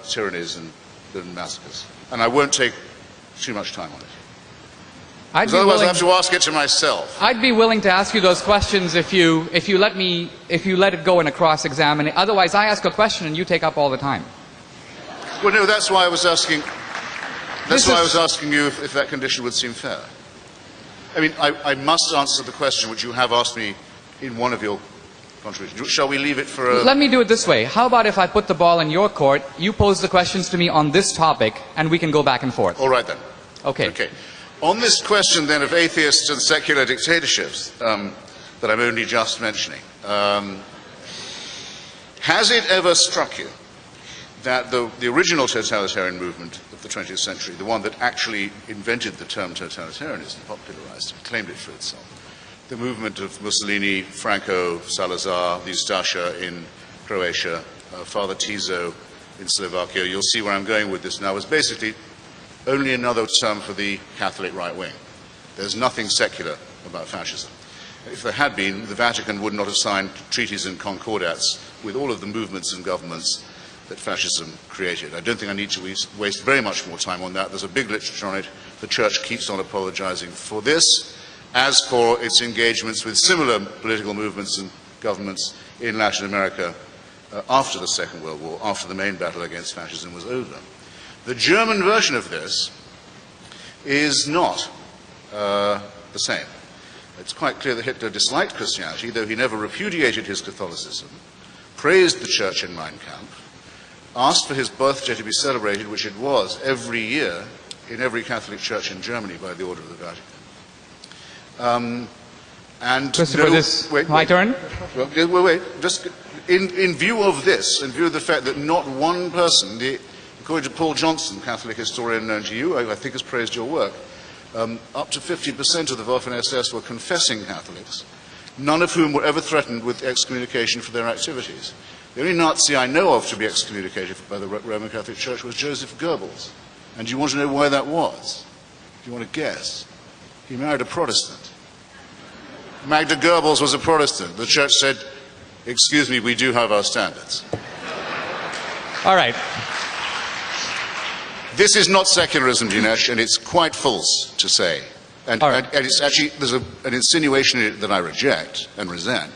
tyrannies and massacres. And I won't take too much time on it. Otherwise I have to ask it to myself. I'd be willing to ask you those questions if you let it go in a cross-examination. Otherwise, I ask a question and you take up all the time. Well, no, that's why I was asking. That's why I was asking you if that condition would seem fair. I mean, I must answer the question which you have asked me in one of your contributions. Shall we leave it for a... Let me do it this way. How about if I put the ball in your court, you pose the questions to me on this topic, and we can go back and forth? All right, then. Okay. Okay. On this question, then, of atheists and secular dictatorships that I'm only just mentioning, has it ever struck you that the original totalitarian movement of the 20th century, the one that actually invented the term totalitarianism, popularized it, claimed it for itself, the movement of Mussolini, Franco, Salazar, the Ustasha in Croatia, Father Tiso in Slovakia, you'll see where I'm going with this now, was basically only another term for the Catholic right wing. There's nothing secular about fascism. If there had been, the Vatican would not have signed treaties and concordats with all of the movements and governments that fascism created. I don't think I need to waste very much more time on that. There's a big literature on it. The Church keeps on apologizing for this, as for its engagements with similar political movements and governments in Latin America after the Second World War, after the main battle against fascism was over. The German version of this is not the same. It's quite clear that Hitler disliked Christianity, though he never repudiated his Catholicism, praised the Church in Mein Kampf, asked for his birthday to be celebrated, which it was every year in every Catholic church in Germany by the order of the Vatican. And Christopher, my turn? Well, wait. Just in view of this, in view of the fact that not one person, according to Paul Johnson, Catholic historian known to you, I think has praised your work, up to 50% of the Waffen-SS were confessing Catholics, none of whom were ever threatened with excommunication for their activities. The only Nazi I know of to be excommunicated by the Roman Catholic Church was Joseph Goebbels. And do you want to know why that was? Do you want to guess? He married a Protestant. Magda Goebbels was a Protestant. The Church said, excuse me, we do have our standards. All right. This is not secularism, Dinesh, and it's quite false to say. And it's actually, there's an insinuation in it that I reject and resent.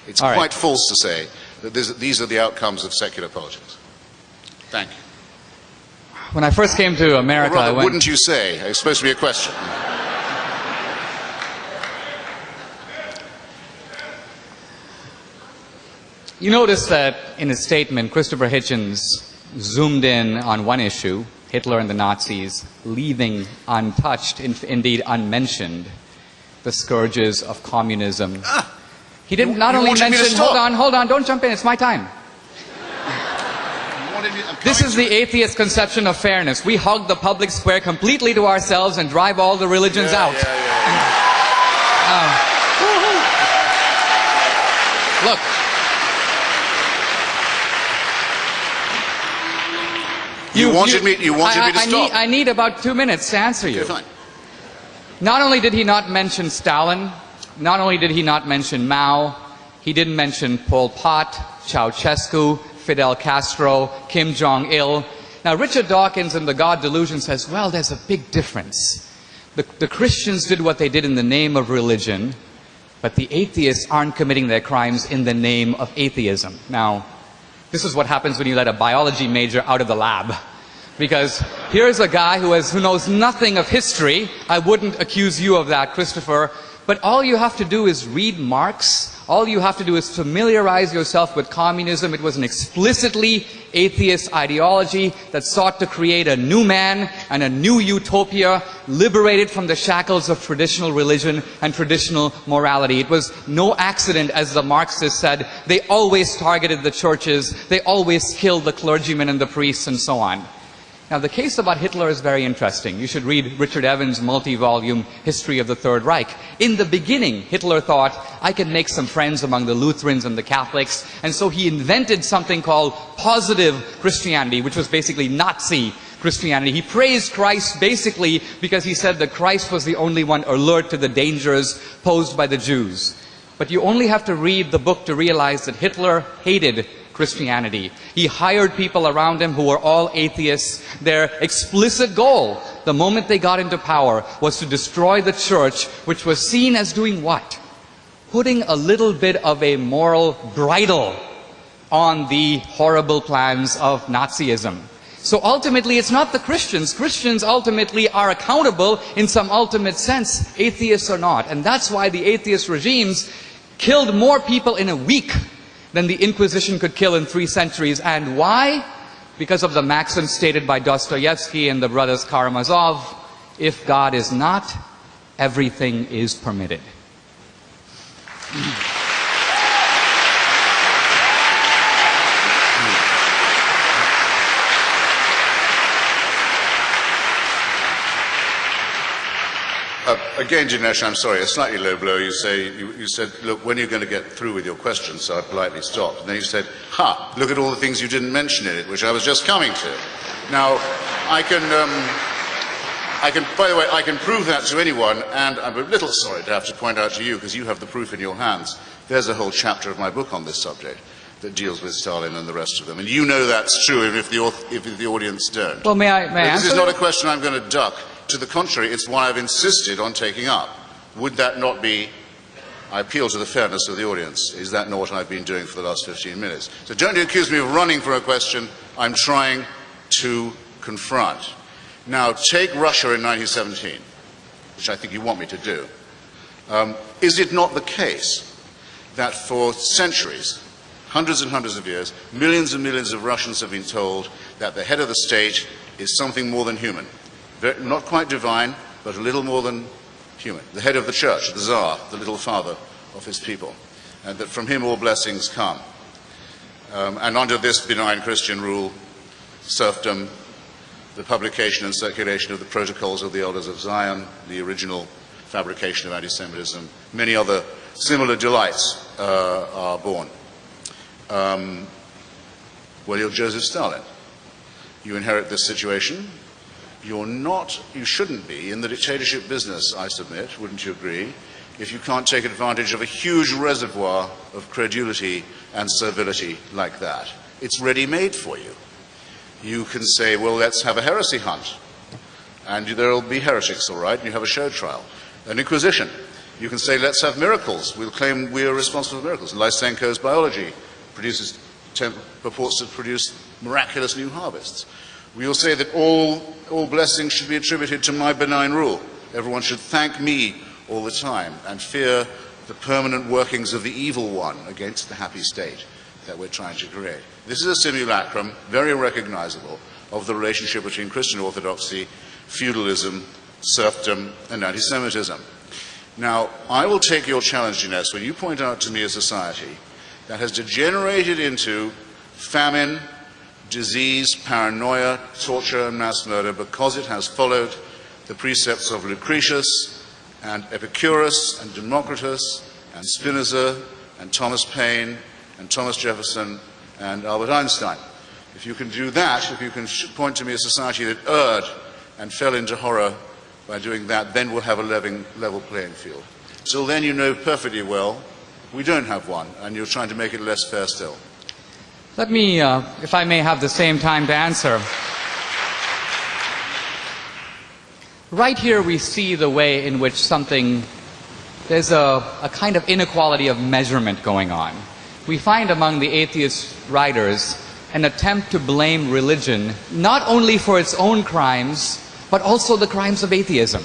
It's quite false to say that these are the outcomes of secular politics. Thank you. When I first came to America, or rather, wouldn't you say? It's supposed to be a question. You notice that in his statement, Christopher Hitchens zoomed in on one issue, Hitler and the Nazis, leaving untouched, indeed unmentioned, the scourges of communism. He didn't not only mention, hold on, don't jump in, it's my time. This is the atheist conception of fairness. We hug the public square completely to ourselves and drive all the religions out. Look. You wanted me to stop. I need about 2 minutes to answer you. Okay, fine. Not only did he not mention Stalin, not only did he not mention Mao, he didn't mention Pol Pot, Ceausescu, Fidel Castro, Kim Jong-il. Now, Richard Dawkins in The God Delusion says, well, there's a big difference. The Christians did what they did in the name of religion, but the atheists aren't committing their crimes in the name of atheism. Now, this is what happens when you let a biology major out of the lab. Because here's a guy who knows nothing of history. I wouldn't accuse you of that, Christopher. But all you have to do is read Marx. All you have to do is familiarize yourself with communism. It was an explicitly atheist ideology that sought to create a new man and a new utopia, liberated from the shackles of traditional religion and traditional morality. It was no accident, as the Marxists said, they always targeted the churches, they always killed the clergymen and the priests and so on. Now, the case about Hitler is very interesting. You should read Richard Evans' multi-volume History of the Third Reich. In the beginning, Hitler thought, I can make some friends among the Lutherans and the Catholics, and so he invented something called positive Christianity, which was basically Nazi Christianity. He praised Christ basically because he said that Christ was the only one alert to the dangers posed by the Jews. But you only have to read the book to realize that Hitler hated Christianity. He hired people around him who were all atheists. Their explicit goal, the moment they got into power, was to destroy the church, which was seen as doing what? Putting a little bit of a moral bridle on the horrible plans of Nazism. So ultimately, it's not the Christians. Christians ultimately are accountable in some ultimate sense. Atheists are not. And that's why the atheist regimes killed more people in a week than the Inquisition could kill in 3 centuries. And why? Because of the maxim stated by Dostoevsky and the brothers Karamazov, if God is not, everything is permitted. Again, Dinesh, I'm sorry, a slightly low blow. You said, look, when are you going to get through with your question? So I politely stopped. And then you said, look at all the things you didn't mention in it, which I was just coming to. Now, I can, by the way, I can prove that to anyone, and I'm a little sorry to have to point out to you, because you have the proof in your hands. There's a whole chapter of my book on this subject that deals with Stalin and the rest of them. And you know that's true, even if the audience don't. Well, may I answer? This is not a question I'm going to duck. To the contrary, it's one I've insisted on taking up. Would that not be, I appeal to the fairness of the audience, is that not what I've been doing for the last 15 minutes? So don't accuse me of running for a question I'm trying to confront. Now, take Russia in 1917, which I think you want me to do. Is it not the case that for centuries, hundreds and hundreds of years, millions and millions of Russians have been told that the head of the state is something more than human? Not quite divine, but a little more than human. The head of the church, the Tsar, the little father of his people, and that from him all blessings come. And under this benign Christian rule, serfdom, the publication and circulation of the protocols of the elders of Zion, the original fabrication of anti-Semitism, many other similar delights are born. Well, you're Joseph Stalin. You inherit this situation. You shouldn't be in the dictatorship business, I submit, wouldn't you agree, if you can't take advantage of a huge reservoir of credulity and servility like that. It's ready-made for you. You can say, well, let's have a heresy hunt, and there'll be heretics, all right, and you have a show trial. An inquisition. You can say, let's have miracles. We'll claim we are responsible for miracles. Lysenko's biology purports to produce miraculous new harvests. We will say that all blessings should be attributed to my benign rule. Everyone should thank me all the time and fear the permanent workings of the evil one against the happy state that we're trying to create. This is a simulacrum, very recognizable, of the relationship between Christian orthodoxy, feudalism, serfdom, and anti-Semitism. Now, I will take your challenge, Dinesh, when you point out to me a society that has degenerated into famine, disease, paranoia, torture, and mass murder because it has followed the precepts of Lucretius and Epicurus and Democritus and Spinoza and Thomas Paine and Thomas Jefferson and Albert Einstein. If you can do that, if you can point to me a society that erred and fell into horror by doing that, then we'll have a level playing field. Till then, you know perfectly well we don't have one, and you're trying to make it less fair still. Let me, if I may have the same time to answer. Right here we see the way in which there's a kind of inequality of measurement going on. We find among the atheist writers an attempt to blame religion not only for its own crimes, but also the crimes of atheism.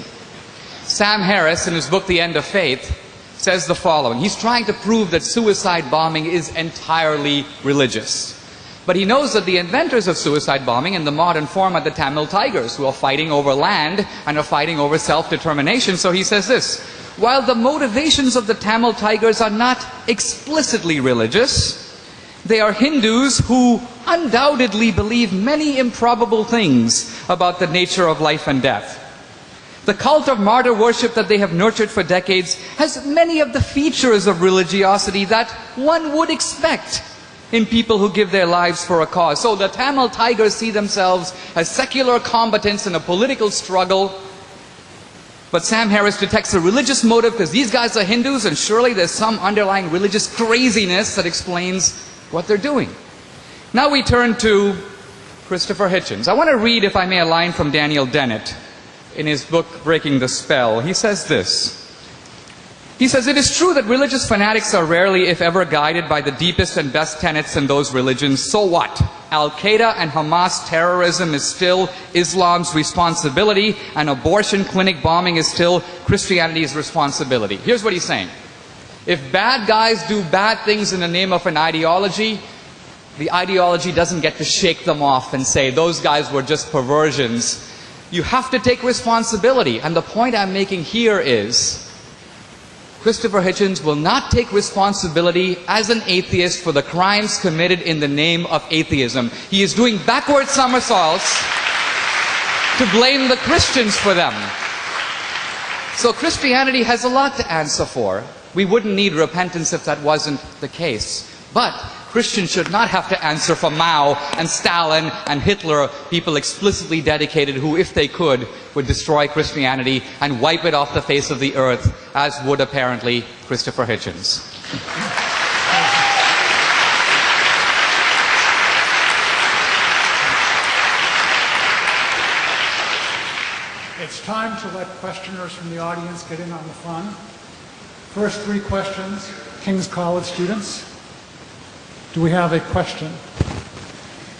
Sam Harris, in his book The End of Faith, says the following. He's trying to prove that suicide bombing is entirely religious. But he knows that the inventors of suicide bombing in the modern form are the Tamil Tigers, who are fighting over land and are fighting over self-determination. So he says this: while the motivations of the Tamil Tigers are not explicitly religious, they are Hindus who undoubtedly believe many improbable things about the nature of life and death. The cult of martyr worship that they have nurtured for decades has many of the features of religiosity that one would expect in people who give their lives for a cause. So the Tamil Tigers see themselves as secular combatants in a political struggle. But Sam Harris detects a religious motive because these guys are Hindus, and surely there's some underlying religious craziness that explains what they're doing. Now we turn to Christopher Hitchens. I want to read, if I may, a line from Daniel Dennett in his book, Breaking the Spell. He says this: He says, it is true that religious fanatics are rarely, if ever, guided by the deepest and best tenets in those religions. So what? Al-Qaeda and Hamas terrorism is still Islam's responsibility, and abortion clinic bombing is still Christianity's responsibility. Here's what he's saying. If bad guys do bad things in the name of an ideology, the ideology doesn't get to shake them off and say, those guys were just perversions. You have to take responsibility. And the point I'm making here is, Christopher Hitchens will not take responsibility as an atheist for the crimes committed in the name of atheism. He is doing backward somersaults to blame the Christians for them. So Christianity has a lot to answer for. We wouldn't need repentance if that wasn't the case. But Christians should not have to answer for Mao and Stalin and Hitler, people explicitly dedicated who, if they could, would destroy Christianity and wipe it off the face of the earth, as would apparently Christopher Hitchens. It's time to let questioners from the audience get in on the fun. First three questions, King's College students. Do we have a question?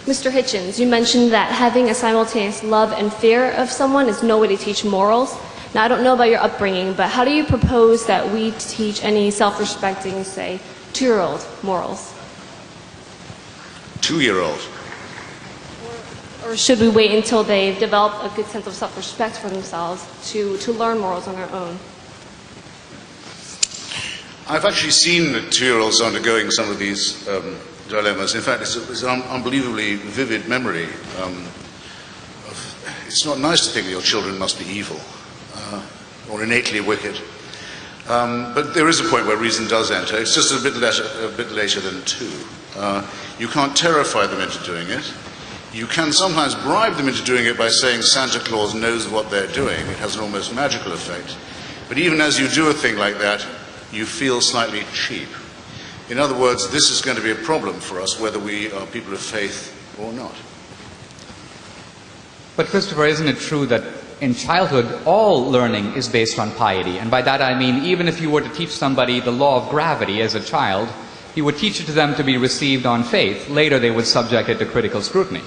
Mr. Hitchens, you mentioned that having a simultaneous love and fear of someone is no way to teach morals. Now, I don't know about your upbringing, but how do you propose that we teach any self-respecting, say, 2-year-old morals? 2-year-old. Or should we wait until they've developed a good sense of self-respect for themselves to learn morals on their own? I've actually seen 2-year-olds undergoing some of these dilemmas. In fact, it's an unbelievably vivid memory. It's not nice to think that your children must be evil or innately wicked. But there is a point where reason does enter. It's just a bit later than 2. You can't terrify them into doing it. You can sometimes bribe them into doing it by saying Santa Claus knows what they're doing. It has an almost magical effect. But even as you do a thing like that, you feel slightly cheap. In other words, this is going to be a problem for us, whether we are people of faith or not. But Christopher, isn't it true that in childhood, all learning is based on piety? And by that I mean, even if you were to teach somebody the law of gravity as a child, you would teach it to them to be received on faith. Later they would subject it to critical scrutiny.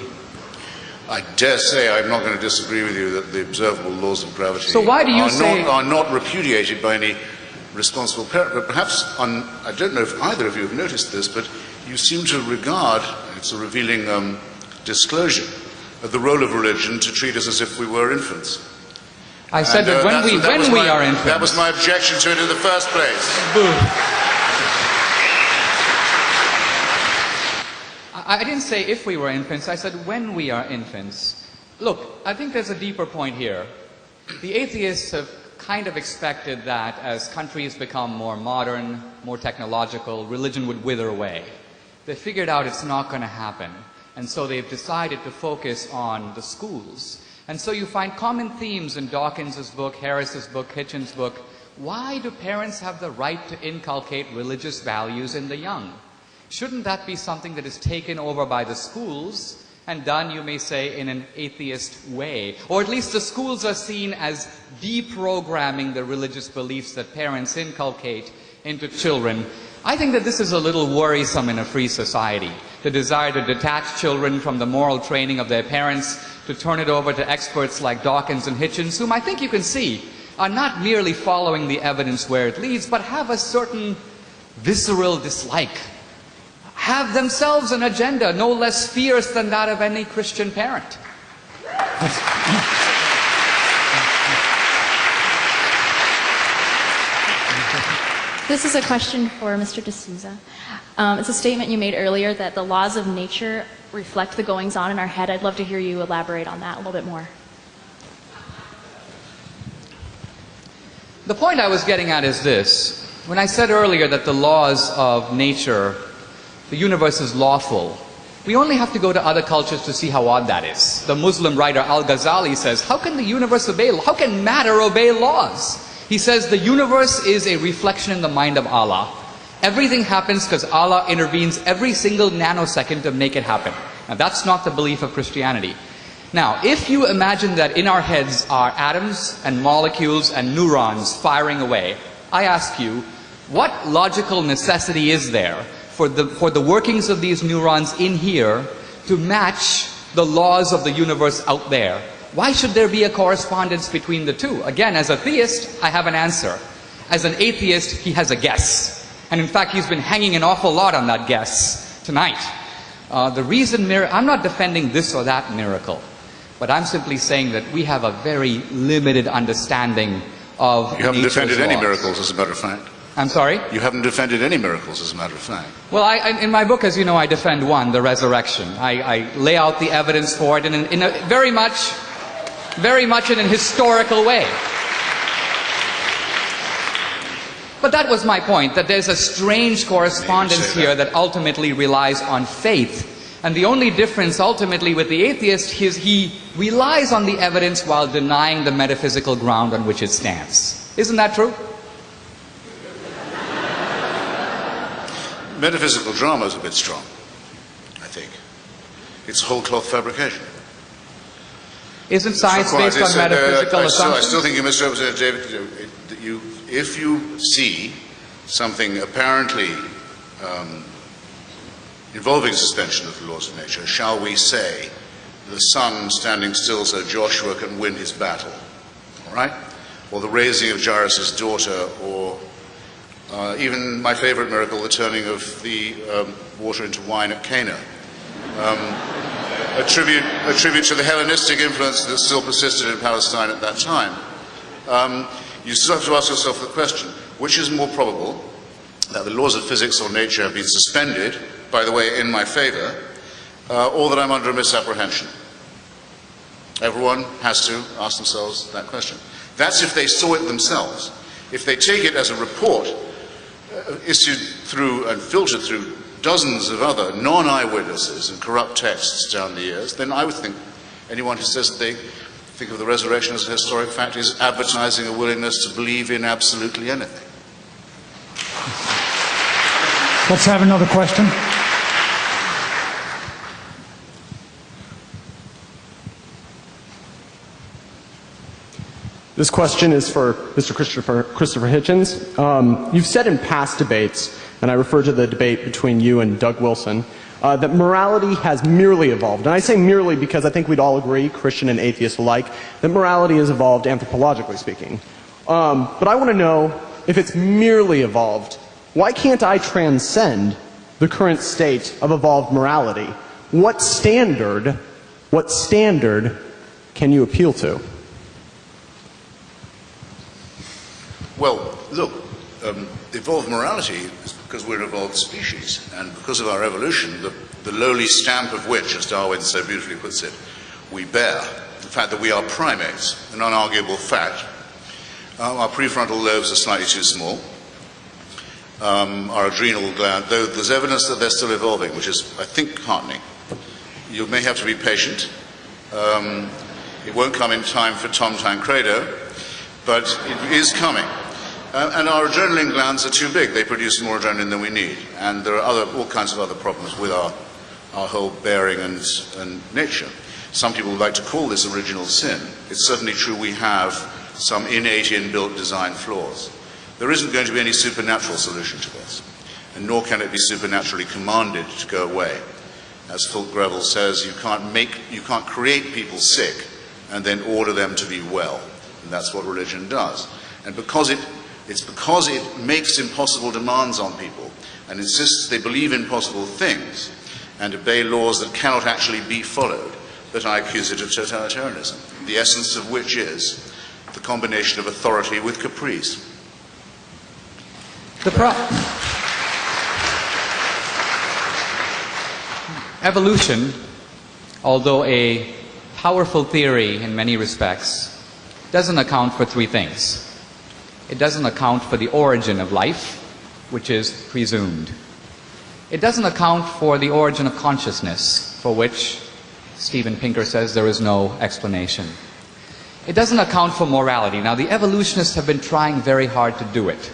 I dare say I'm not going to disagree with you that the observable laws of gravity so why do you are not repudiated by any responsible parent. But perhaps, I don't know if either of you have noticed this, but you seem to regard, it's a revealing disclosure, of the role of religion to treat us as if we were infants. I said that when we are infants. That was my objection to it in the first place. I didn't say if we were infants, I said when we are infants. Look, I think there's a deeper point here. The atheists have kind of expected that as countries become more modern, more technological, religion would wither away. They figured out it's not going to happen. And so they've decided to focus on the schools. And so you find common themes in Dawkins's book, Harris's book, Hitchens' book. Why do parents have the right to inculcate religious values in the young? Shouldn't that be something that is taken over by the schools and done, you may say, in an atheist way? Or at least the schools are seen as deprogramming the religious beliefs that parents inculcate into children. I think that this is a little worrisome in a free society. The desire to detach children from the moral training of their parents, to turn it over to experts like Dawkins and Hitchens, whom I think you can see are not merely following the evidence where it leads, but have a certain visceral dislike. Have themselves an agenda no less fierce than that of any Christian parent. This is a question for Mr. D'Souza. It's a statement you made earlier that the laws of nature reflect the goings-on in our head. I'd love to hear you elaborate on that a little bit more. The point I was getting at is this. When I said earlier that the laws of nature, the universe is lawful, we only have to go to other cultures to see how odd that is. The Muslim writer Al-Ghazali says, how can the universe obey, how can matter obey laws? He says the universe is a reflection in the mind of Allah. Everything happens because Allah intervenes every single nanosecond to make it happen. Now that's not the belief of Christianity. Now, if you imagine that in our heads are atoms and molecules and neurons firing away, I ask you, what logical necessity is there for the workings of these neurons in here to match the laws of the universe out there? Why should there be a correspondence between the two? Again, as a theist, I have an answer. As an atheist, he has a guess. And in fact, he's been hanging an awful lot on that guess tonight. The reason I'm not defending this or that miracle, but I'm simply saying that we have a very limited understanding of You haven't nature's defended any laws. miracles, as a matter of fact. I'm sorry? You haven't defended any miracles, as a matter of fact. Well, in my book, as you know, I defend one, the resurrection. I lay out the evidence for it in a very much in an historical way. But that was my point, that there's a strange correspondence here that ultimately relies on faith. And the only difference ultimately with the atheist is he relies on the evidence while denying the metaphysical ground on which it stands. Isn't that true? Metaphysical drama is a bit strong, I think. It's whole cloth fabrication. Isn't science based on metaphysical assumptions? I still think you misrepresented, David. If you see something apparently involving suspension of the laws of nature, shall we say, the sun standing still so Joshua can win his battle, all right? Or the raising of Jairus' daughter, or even my favorite miracle, the turning of the water into wine at Cana. A tribute to the Hellenistic influence that still persisted in Palestine at that time. You still have to ask yourself the question, which is more probable, that the laws of physics or nature have been suspended, by the way, in my favor, or that I'm under a misapprehension? Everyone has to ask themselves that question. That's if they saw it themselves. If they take it as a report issued through and filtered through dozens of other non-eyewitnesses and corrupt texts down the years, then I would think anyone who says that they think of the resurrection as a historic fact is advertising a willingness to believe in absolutely anything. Let's have another question. This question is for Mr. Christopher Hitchens. You've said in past debates, and I refer to the debate between you and Doug Wilson, that morality has merely evolved. And I say merely because I think we'd all agree, Christian and atheist alike, that morality has evolved anthropologically speaking. But I want to know, if it's merely evolved, why can't I transcend the current state of evolved morality? What standard can you appeal to? Well, look, evolved morality is because we're an evolved species, and because of our evolution, the lowly stamp of which, as Darwin so beautifully puts it, we bear, the fact that we are primates, an unarguable fact. Our prefrontal lobes are slightly too small. Our adrenal gland, though there's evidence that they're still evolving, which is, I think, heartening. You may have to be patient. It won't come in time for Tom Tancredo, but it is coming. And our adrenaline glands are too big. They produce more adrenaline than we need. And there are all kinds of other problems with our whole bearing and nature. Some people would like to call this original sin. It's certainly true we have some innate inbuilt design flaws. There isn't going to be any supernatural solution to this, and nor can it be supernaturally commanded to go away. As Fulk Greville says, you can't create people sick and then order them to be well. And that's what religion does. And it's because it makes impossible demands on people and insists they believe in possible things and obey laws that cannot actually be followed that I accuse it of totalitarianism, the essence of which is the combination of authority with caprice. Evolution, although a powerful theory in many respects, doesn't account for three things. It doesn't account for the origin of life, which is presumed. It doesn't account for the origin of consciousness, for which Steven Pinker says there is no explanation. It doesn't account for morality. Now, the evolutionists have been trying very hard to do it.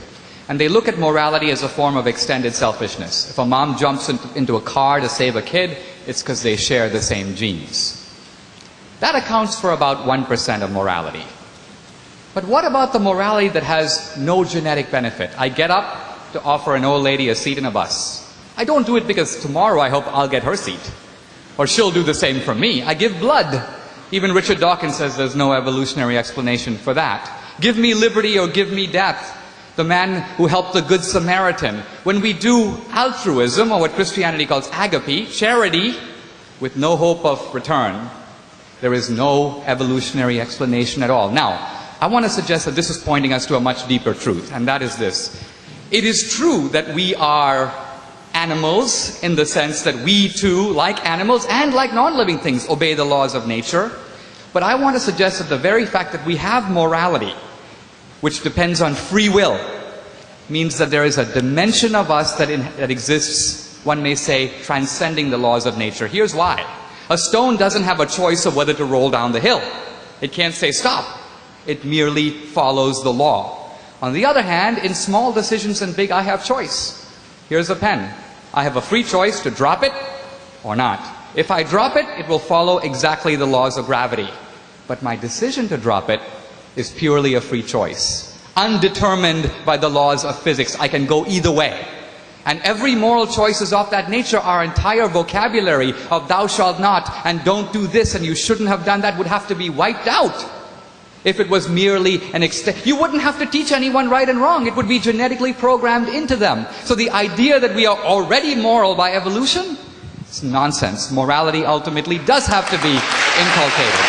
And they look at morality as a form of extended selfishness. If a mom jumps into a car to save a kid, it's because they share the same genes. That accounts for about 1% of morality. But what about the morality that has no genetic benefit? I get up to offer an old lady a seat in a bus. I don't do it because tomorrow I hope I'll get her seat. Or she'll do the same for me. I give blood. Even Richard Dawkins says there's no evolutionary explanation for that. Give me liberty or give me death. The man who helped the Good Samaritan. When we do altruism, or what Christianity calls agape, charity, with no hope of return, there is no evolutionary explanation at all. Now, I want to suggest that this is pointing us to a much deeper truth, and that is this. It is true that we are animals in the sense that we too, like animals and like non-living things, obey the laws of nature. But I want to suggest that the very fact that we have morality, which depends on free will, means that there is a dimension of us that exists, one may say, transcending the laws of nature. Here's why. A stone doesn't have a choice of whether to roll down the hill. It can't say stop. It merely follows the law. On the other hand, in small decisions and big, I have choice. Here's a pen. I have a free choice to drop it or not. If I drop it, it will follow exactly the laws of gravity. But my decision to drop it is purely a free choice, undetermined by the laws of physics. I can go either way. And every moral choice is of that nature. Our entire vocabulary of thou shalt not and don't do this and you shouldn't have done that would have to be wiped out if it was merely an you wouldn't have to teach anyone right and wrong. It would be genetically programmed into them. So the idea that we are already moral by evolution, it's nonsense. Morality ultimately does have to be inculcated.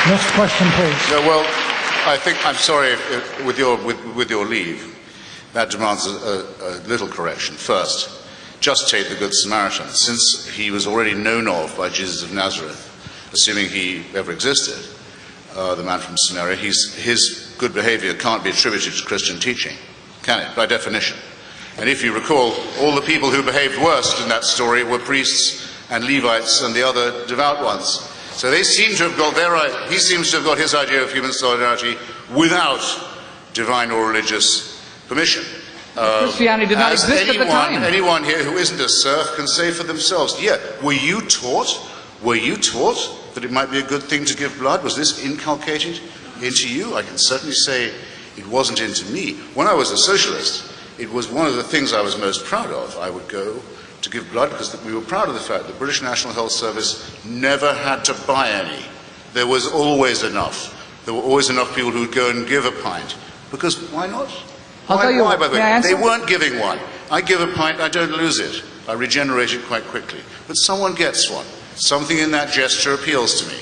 Next question, please. Well, I think, I'm sorry, with your leave, that demands a little correction. First, just take the Good Samaritan. Since he was already known of by Jesus of Nazareth, assuming he ever existed, the man from Samaria, his good behavior can't be attributed to Christian teaching, can it, by definition? And if you recall, all the people who behaved worst in that story were priests and Levites and the other devout ones. So they seem to have got he seems to have got his idea of human solidarity without divine or religious permission. Christianity did not exist at the time. Anyone here who isn't a serf can say for themselves, yeah, were you taught that it might be a good thing to give blood? Was this inculcated into you? I can certainly say it wasn't into me. When I was a socialist, it was one of the things I was most proud of. I would go to give blood because we were proud of the fact that the British National Health Service never had to buy any. There was always enough. There were always enough people who would go and give a pint. Because why not? Why, by the way? They weren't giving one. I give a pint, I don't lose it. I regenerate it quite quickly. But someone gets one. Something in that gesture appeals to me.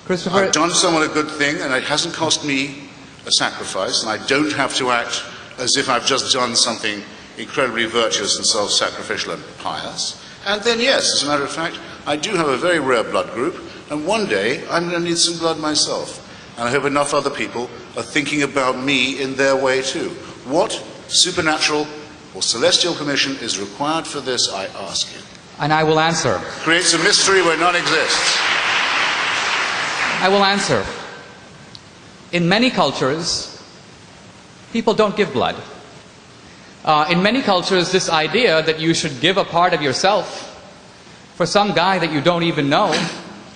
Christopher, I've done someone a good thing, and it hasn't cost me a sacrifice, and I don't have to act as if I've just done something incredibly virtuous and self-sacrificial and pious. And then, yes, as a matter of fact, I do have a very rare blood group, and one day I'm going to need some blood myself. And I hope enough other people are thinking about me in their way too. What supernatural or celestial commission is required for this, I ask you? And I will answer. Creates a mystery where none exists. I will answer. In many cultures, people don't give blood. In many cultures, this idea that you should give a part of yourself for some guy that you don't even know,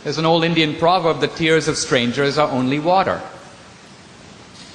there's an old Indian proverb, the tears of strangers are only water.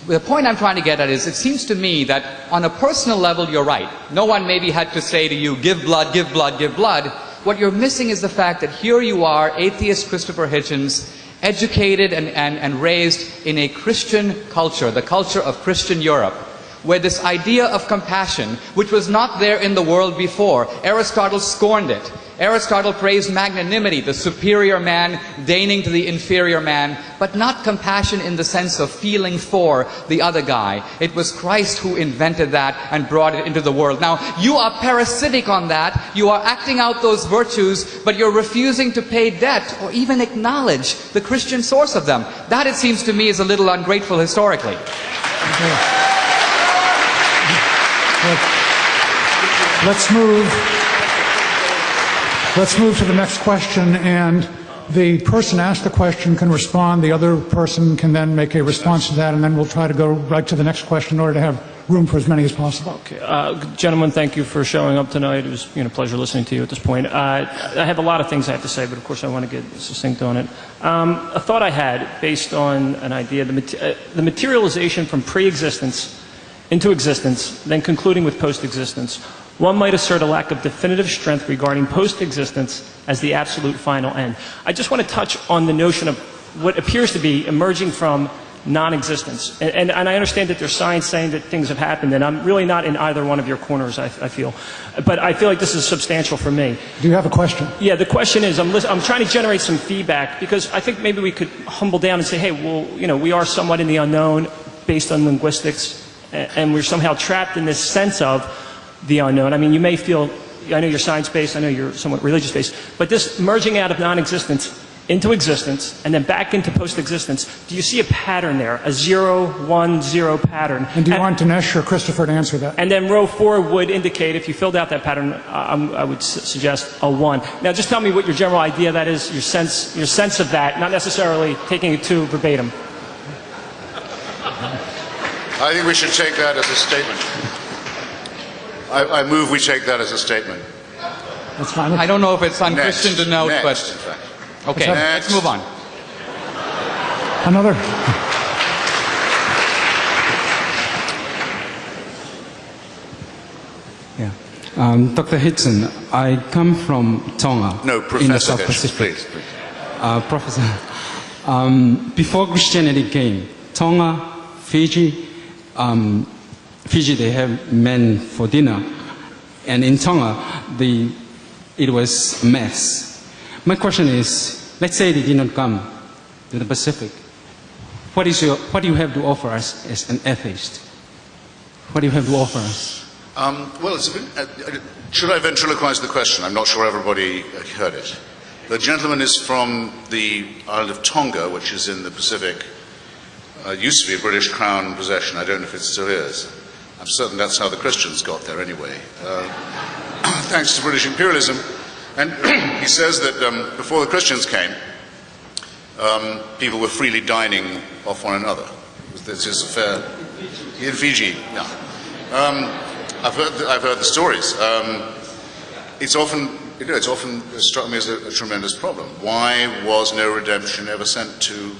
The point I'm trying to get at is, it seems to me that on a personal level, you're right. No one maybe had to say to you, give blood, give blood, give blood. What you're missing is the fact that here you are, atheist Christopher Hitchens, educated and raised in a Christian culture, the culture of Christian Europe, where this idea of compassion, which was not there in the world before, Aristotle scorned it. Aristotle praised magnanimity, the superior man deigning to the inferior man, but not compassion in the sense of feeling for the other guy. It was Christ who invented that and brought it into the world. Now, you are parasitic on that. You are acting out those virtues, but you're refusing to pay debt or even acknowledge the Christian source of them. That, it seems to me, is a little ungrateful historically. Okay. Let's move to the next question, and the person asked the question can respond. The other person can then make a response to that, and then we'll try to go right to the next question in order to have room for as many as possible. Okay. Gentlemen, thank you for showing up tonight. It was a pleasure listening to you at this point. I have a lot of things I have to say, but of course I want to get succinct on it. A thought I had based on an idea, the materialization from pre-existence into existence, then concluding with post-existence. One might assert a lack of definitive strength regarding post-existence as the absolute final end. I just want to touch on the notion of what appears to be emerging from non-existence. And I understand that there's science saying that things have happened, and I'm really not in either one of your corners, I feel. But I feel like this is substantial for me. Do you have a question? Yeah, the question is, I'm trying to generate some feedback, because I think maybe we could humble down and say, hey, well, we are somewhat in the unknown based on linguistics, and we're somehow trapped in this sense of the unknown. I mean, you may feel, I know you're science-based, I know you're somewhat religious-based, but this merging out of non-existence into existence, and then back into post-existence, do you see a pattern there, a 0-1-0 pattern? And do you want Dinesh or Christopher to answer that? And then row 4 would indicate, if you filled out that pattern, I would suggest a 1. Now just tell me what your general idea of that is, your sense of that, not necessarily taking it to verbatim. I think we should take that as a statement. I move we take that as a statement. That's fine. I don't know if it's unchristian to note, Next, but in fact. okay, Next. let's move on. Another? Yeah. Dr. Hitchens, I come from Tonga No, in the Professor South Hitchens, Pacific. please. Professor, before Christianity came, Tonga, Fiji, they have men for dinner. And in Tonga, it was a mess. My question is, let's say they did not come to the Pacific. What do you have to offer us as an atheist? What do you have to offer us? Well, should I ventriloquize the question? I'm not sure everybody heard it. The gentleman is from the island of Tonga, which is in the Pacific. Used to be a British Crown possession. I don't know if it still is. I'm certain that's how the Christians got there anyway, thanks to British imperialism. And he says that before the Christians came, people were freely dining off one another. This is a fair... In Fiji, yeah. I've heard the stories. It's often struck me as a tremendous problem. Why was no redemption ever sent to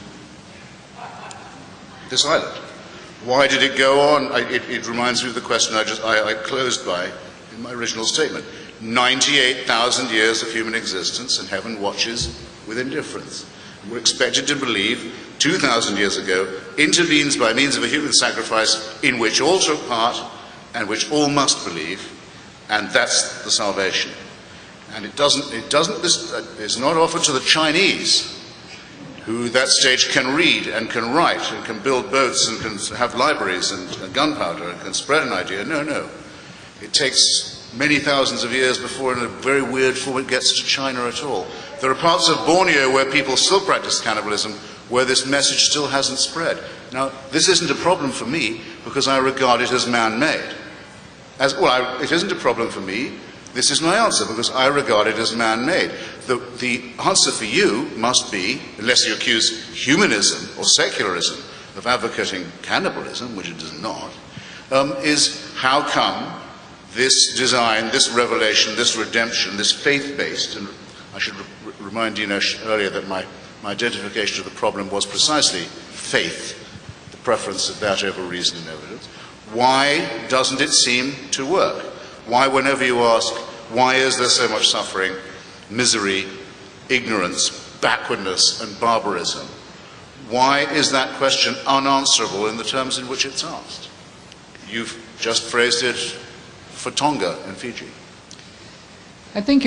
this island? Why did it go on? It reminds me of the question I closed by in my original statement. 98,000 years of human existence, and heaven watches with indifference. We're expected to believe 2,000 years ago intervenes by means of a human sacrifice in which all took part and which all must believe, and that's the salvation. And it's not offered to the Chinese, who at that stage can read and can write and can build boats and can have libraries and gunpowder and can spread an idea. No. It takes many thousands of years before, in a very weird form, it gets to China at all. There are parts of Borneo where people still practice cannibalism, where this message still hasn't spread. Now, this isn't a problem for me because I regard it as man-made. It isn't a problem for me. This is my answer, because I regard it as man-made. The answer for you must be, unless you accuse humanism or secularism of advocating cannibalism, which it does not, is how come this design, this revelation, this redemption, this faith-based, and I should remind Dinesh earlier that my identification of the problem was precisely faith, the preference of that over reason and evidence. Why doesn't it seem to work? Why, whenever you ask, why is there so much suffering, misery, ignorance, backwardness, and barbarism? Why is that question unanswerable in the terms in which it's asked? You've just phrased it for Tonga and Fiji. I think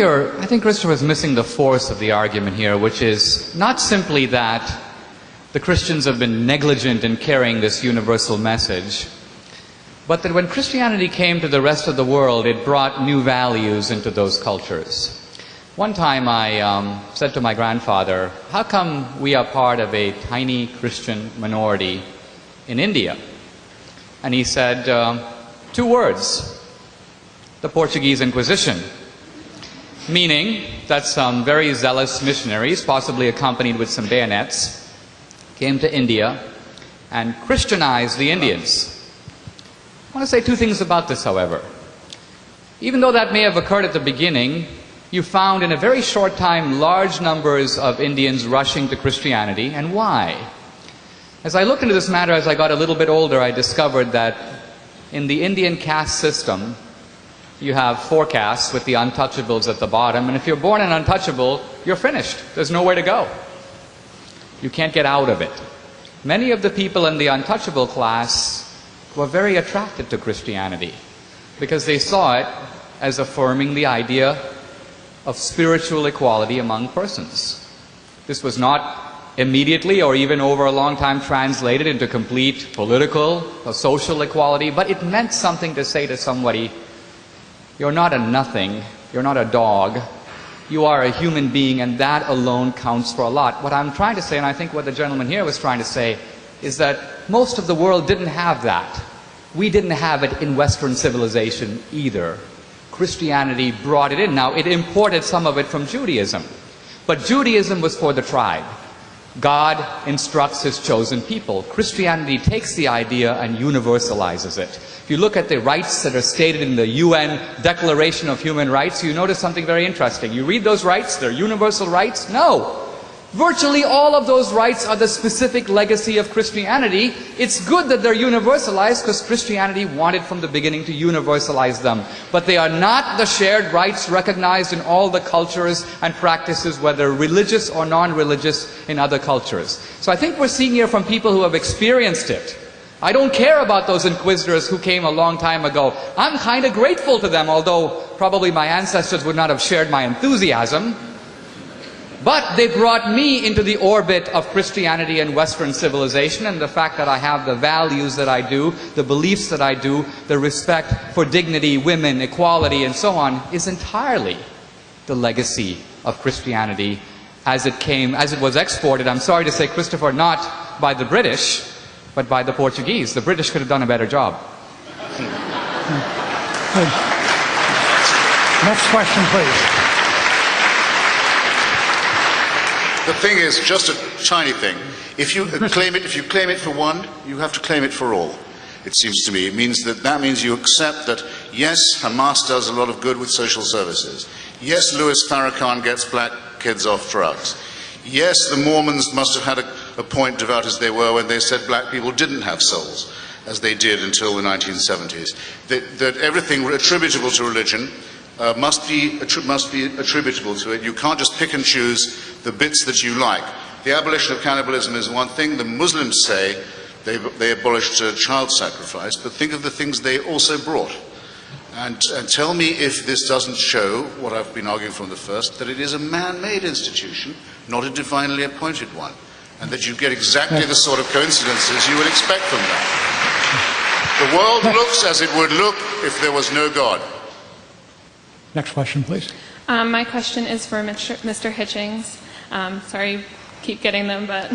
Christopher's missing the force of the argument here, which is not simply that the Christians have been negligent in carrying this universal message, but that when Christianity came to the rest of the world, it brought new values into those cultures. One time I said to my grandfather, how come we are part of a tiny Christian minority in India? And he said, 2 words, the Portuguese Inquisition. Meaning that some very zealous missionaries, possibly accompanied with some bayonets, came to India and Christianized the Indians. I want to say two things about this, however. Even though that may have occurred at the beginning, you found in a very short time large numbers of Indians rushing to Christianity. And why? As I looked into this matter as I got a little bit older, I discovered that in the Indian caste system, you have 4 castes with the untouchables at the bottom, and if you're born an untouchable, you're finished. There's nowhere to go. You can't get out of it. Many of the people in the untouchable class were very attracted to Christianity because they saw it as affirming the idea of spiritual equality among persons. This was not immediately or even over a long time translated into complete political or social equality, but it meant something to say to somebody, you're not a nothing, you're not a dog, you are a human being, and that alone counts for a lot. What I'm trying to say, and I think what the gentleman here was trying to say, is that most of the world didn't have that. We didn't have it in Western civilization either. Christianity brought it in. Now, it imported some of it from Judaism, but Judaism was for the tribe. God instructs His chosen people. Christianity takes the idea and universalizes it. If you look at the rights that are stated in the UN Declaration of Human Rights, you notice something very interesting. You read those rights, they're universal rights? No. Virtually all of those rights are the specific legacy of Christianity. It's good that they're universalized because Christianity wanted from the beginning to universalize them. But they are not the shared rights recognized in all the cultures and practices, whether religious or non-religious, in other cultures. So I think we're seeing here from people who have experienced it. I don't care about those inquisitors who came a long time ago. I'm kind of grateful to them, although probably my ancestors would not have shared my enthusiasm. But they brought me into the orbit of Christianity and Western civilization, and the fact that I have the values that I do, the beliefs that I do, the respect for dignity, women, equality, and so on, is entirely the legacy of Christianity as it was exported, I'm sorry to say, Christopher, not by the British, but by the Portuguese. The British could have done a better job. Next question, please. The thing is, just a tiny thing. If you claim it for one, you have to claim it for all. It seems to me. It means that means you accept that, yes, Hamas does a lot of good with social services. Yes, Louis Farrakhan gets black kids off drugs. Yes, the Mormons must have had a point, devout as they were, when they said black people didn't have souls, as they did until the 1970s. That everything attributable to religion must be attributable to it. You can't just pick and choose the bits that you like. The abolition of cannibalism is one thing. The Muslims say they abolished child sacrifice, but think of the things they also brought. And tell me if this doesn't show, what I've been arguing from the first, that it is a man-made institution, not a divinely appointed one, and that you get exactly the sort of coincidences you would expect from that. The world looks as it would look if there was no God. Next question, please. My question is for Mr. Hitchens. Sorry, keep getting them, but...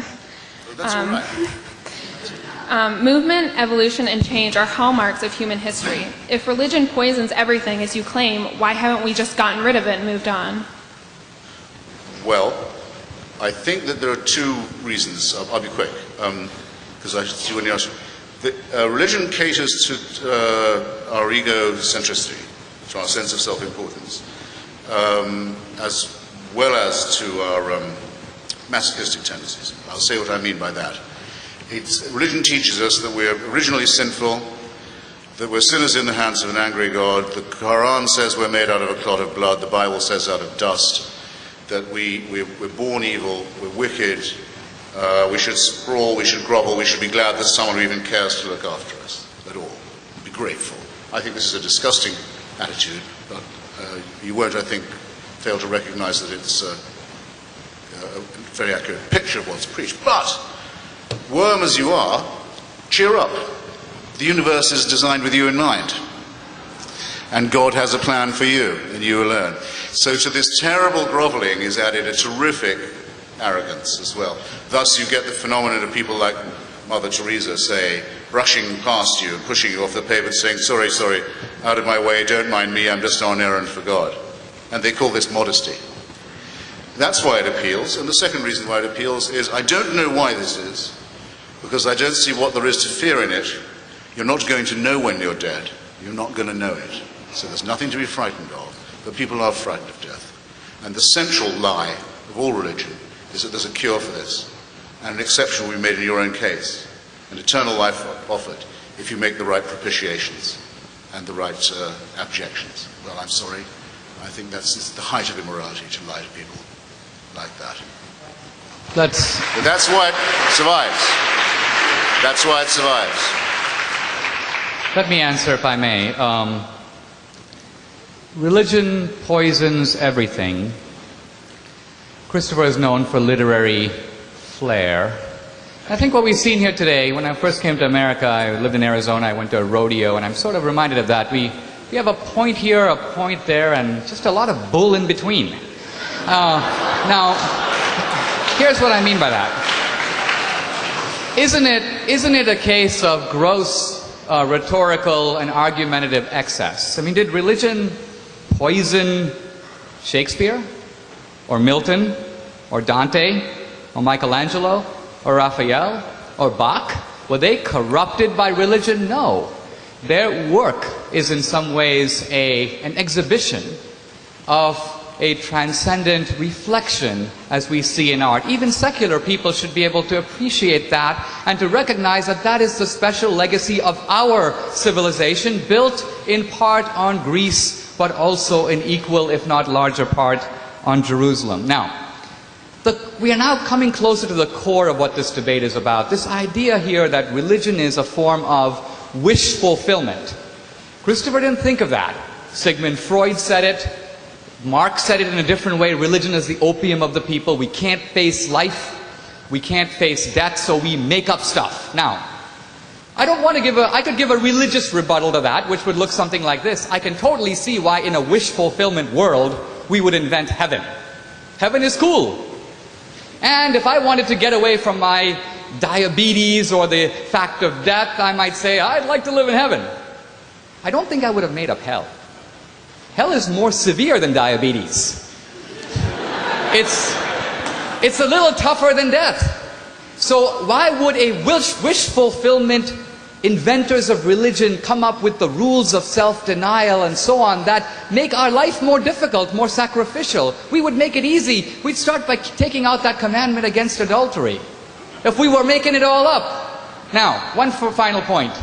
That's all right. Movement, evolution, and change are hallmarks of human history. If religion poisons everything, as you claim, why haven't we just gotten rid of it and moved on? Well, I think that there are 2 reasons. I'll be quick, because I see when you ask. Religion caters to our egocentricity, to our sense of self-importance, as well as to our masochistic tendencies. I'll say what I mean by that. Religion teaches us that we're originally sinful, that we're sinners in the hands of an angry God. The Quran says we're made out of a clot of blood. The Bible says out of dust. That we're born evil, we're wicked, we should sprawl, we should grovel, we should be glad that someone who even cares to look after us at all. Be grateful. I think this is a disgusting attitude, but you won't, I think, fail to recognize that it's a very accurate picture of what's preached. But, worm as you are, cheer up. The universe is designed with you in mind. And God has a plan for you, and you alone. So to this terrible groveling is added a terrific arrogance as well. Thus you get the phenomenon of people like Mother Teresa, say, brushing past you and pushing you off the pavement, saying, sorry, out of my way, don't mind me, I'm just on errand for God. And they call this modesty. That's why it appeals. And the second reason why it appeals is, I don't know why this is, because I don't see what there is to fear in it. You're not going to know when you're dead. You're not going to know it. So there's nothing to be frightened of. But people are frightened of death. And the central lie of all religion is that there's a cure for this. And an exception will be made in your own case. An eternal life offered if you make the right propitiations and the right abjections. Well, I'm sorry. I think it's the height of immorality to lie to people like that. But that's why it survives. That's why it survives. Let me answer, if I may. Religion poisons everything. Christopher is known for literary flair. I think what we've seen here today, when I first came to America, I lived in Arizona, I went to a rodeo, and I'm sort of reminded of that. We have a point here, a point there, and just a lot of bull in between. Now, here's what I mean by that. Isn't it a case of gross rhetorical and argumentative excess? I mean, did religion poison Shakespeare, or Milton, or Dante, or Michelangelo, or Raphael, or Bach? Were they corrupted by religion? No. Their work is in some ways an exhibition of a transcendent reflection as we see in art. Even secular people should be able to appreciate that and to recognize that that is the special legacy of our civilization, built in part on Greece, but also in equal, if not larger part, on Jerusalem. Now, we are now coming closer to the core of what this debate is about. This idea here that religion is a form of wish fulfillment. Christopher didn't think of that. Sigmund Freud said it. Marx said it in a different way. Religion is the opium of the people. We can't face life. We can't face death, so we make up stuff. Now, I could give a religious rebuttal to that, which would look something like this. I can totally see why in a wish fulfillment world, we would invent heaven. Heaven is cool. And if I wanted to get away from my diabetes or the fact of death, I might say, I'd like to live in heaven. I don't think I would have made up hell. Hell is more severe than diabetes. It's a little tougher than death. So why would a wish fulfillment inventors of religion come up with the rules of self-denial and so on that make our life more difficult, more sacrificial? We would make it easy. We'd start by taking out that commandment against adultery if we were making it all up. Now, one final point.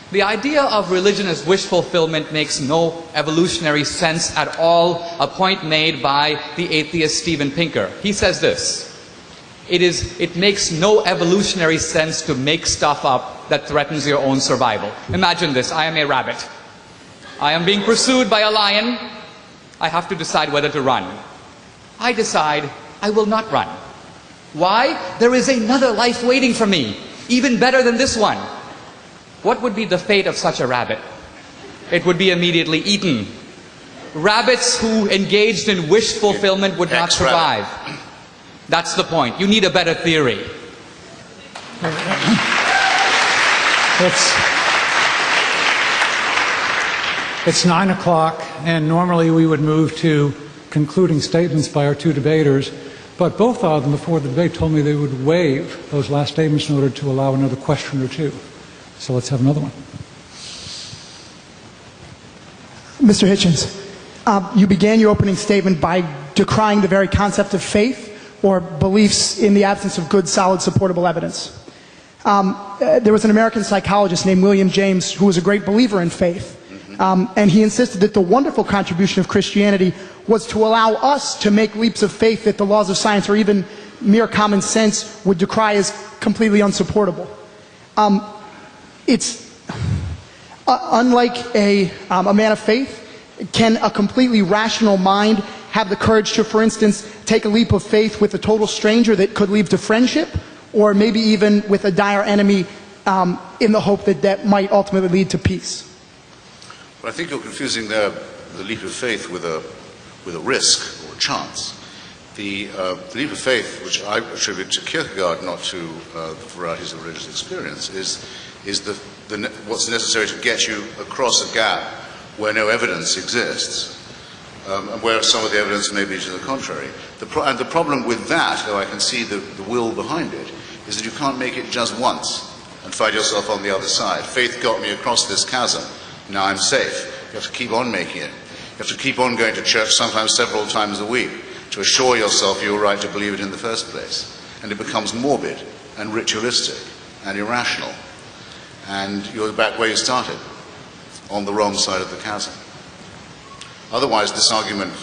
The idea of religion as wish fulfillment makes no evolutionary sense at all, a point made by the atheist Steven Pinker. He says this: it makes no evolutionary sense to make stuff up that threatens your own survival. Imagine this: I am a rabbit. I am being pursued by a lion. I have to decide whether to run. I decide I will not run. Why? There is another life waiting for me, even better than this one. What would be the fate of such a rabbit? It would be immediately eaten. Rabbits who engaged in wish fulfillment would not survive. That's the point. You need a better theory. It's 9 o'clock, and normally we would move to concluding statements by our two debaters, but both of them before the debate told me they would waive those last statements in order to allow another question or two. So let's have another one. Mr. Hitchens, you began your opening statement by decrying the very concept of faith or beliefs in the absence of good, solid, supportable evidence. There was an American psychologist named William James who was a great believer in faith. And he insisted that the wonderful contribution of Christianity was to allow us to make leaps of faith that the laws of science or even mere common sense would decry as completely unsupportable. It's unlike a man of faith. Can a completely rational mind have the courage to, for instance, take a leap of faith with a total stranger that could lead to friendship, or maybe even with a dire enemy in the hope that that might ultimately lead to peace? But I think you're confusing the leap of faith with a risk or a chance. The leap of faith, which I attribute to Kierkegaard, not to the varieties of religious experience, is what's necessary to get you across a gap where no evidence exists, and where some of the evidence may be to the contrary. And the problem with that, though I can see the will behind it, is that you can't make it just once. and find yourself on the other side. Faith got me across this chasm. Now I'm safe. You have to keep on making it. You have to keep on going to church, sometimes several times a week, to assure yourself you were right to believe it in the first place. And it becomes morbid and ritualistic and irrational. And you're back where you started, on the wrong side of the chasm. Otherwise, this argument,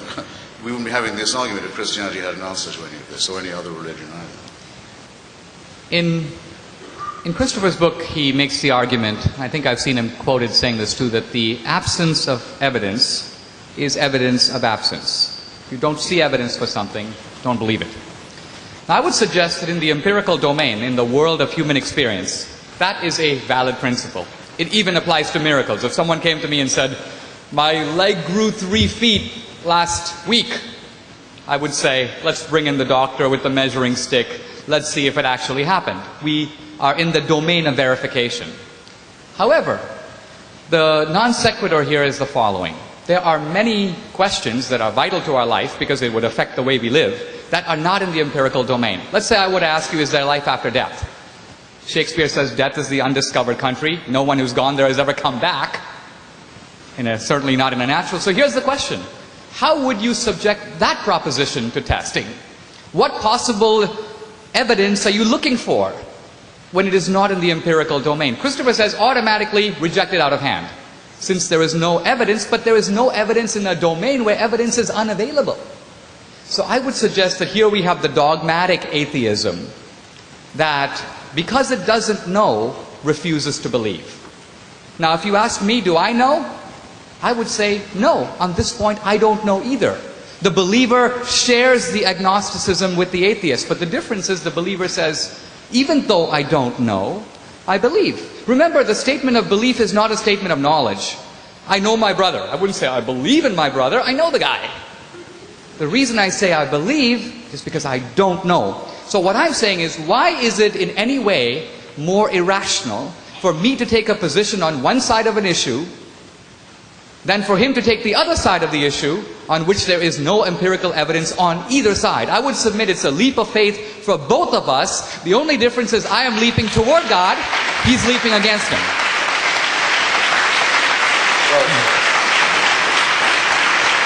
we wouldn't be having this argument if Christianity had an answer to any of this, or any other religion either. In Christopher's book, he makes the argument, I think I've seen him quoted saying this too, that the absence of evidence is evidence of absence. If you don't see evidence for something, don't believe it. Now, I would suggest that in the empirical domain, in the world of human experience, that is a valid principle. It even applies to miracles. If someone came to me and said, my leg grew 3 feet last week, I would say, let's bring in the doctor with the measuring stick. Let's see if it actually happened. We are in the domain of verification. However, the non sequitur here is the following. There are many questions that are vital to our life because it would affect the way we live that are not in the empirical domain. Let's say I would ask you, is there life after death? Shakespeare says death is the undiscovered country. No one who's gone there has ever come back. Certainly not in a natural. So here's the question. How would you subject that proposition to testing? What possible evidence are you looking for when it is not in the empirical domain? Christopher says automatically reject it out of hand, since there is no evidence, but there is no evidence in a domain where evidence is unavailable. So I would suggest that here we have the dogmatic atheism that, because it doesn't know, refuses to believe. Now, if you ask me, do I know? I would say, no, on this point I don't know either. The believer shares the agnosticism with the atheist, but the difference is the believer says, even though I don't know, I believe. Remember, the statement of belief is not a statement of knowledge. I know my brother. I wouldn't say I believe in my brother, I know the guy. The reason I say I believe is because I don't know. So what I'm saying is, why is it in any way more irrational for me to take a position on one side of an issue than for him to take the other side of the issue on which there is no empirical evidence on either side? I would submit it's a leap of faith for both of us. The only difference is I am leaping toward God, he's leaping against him.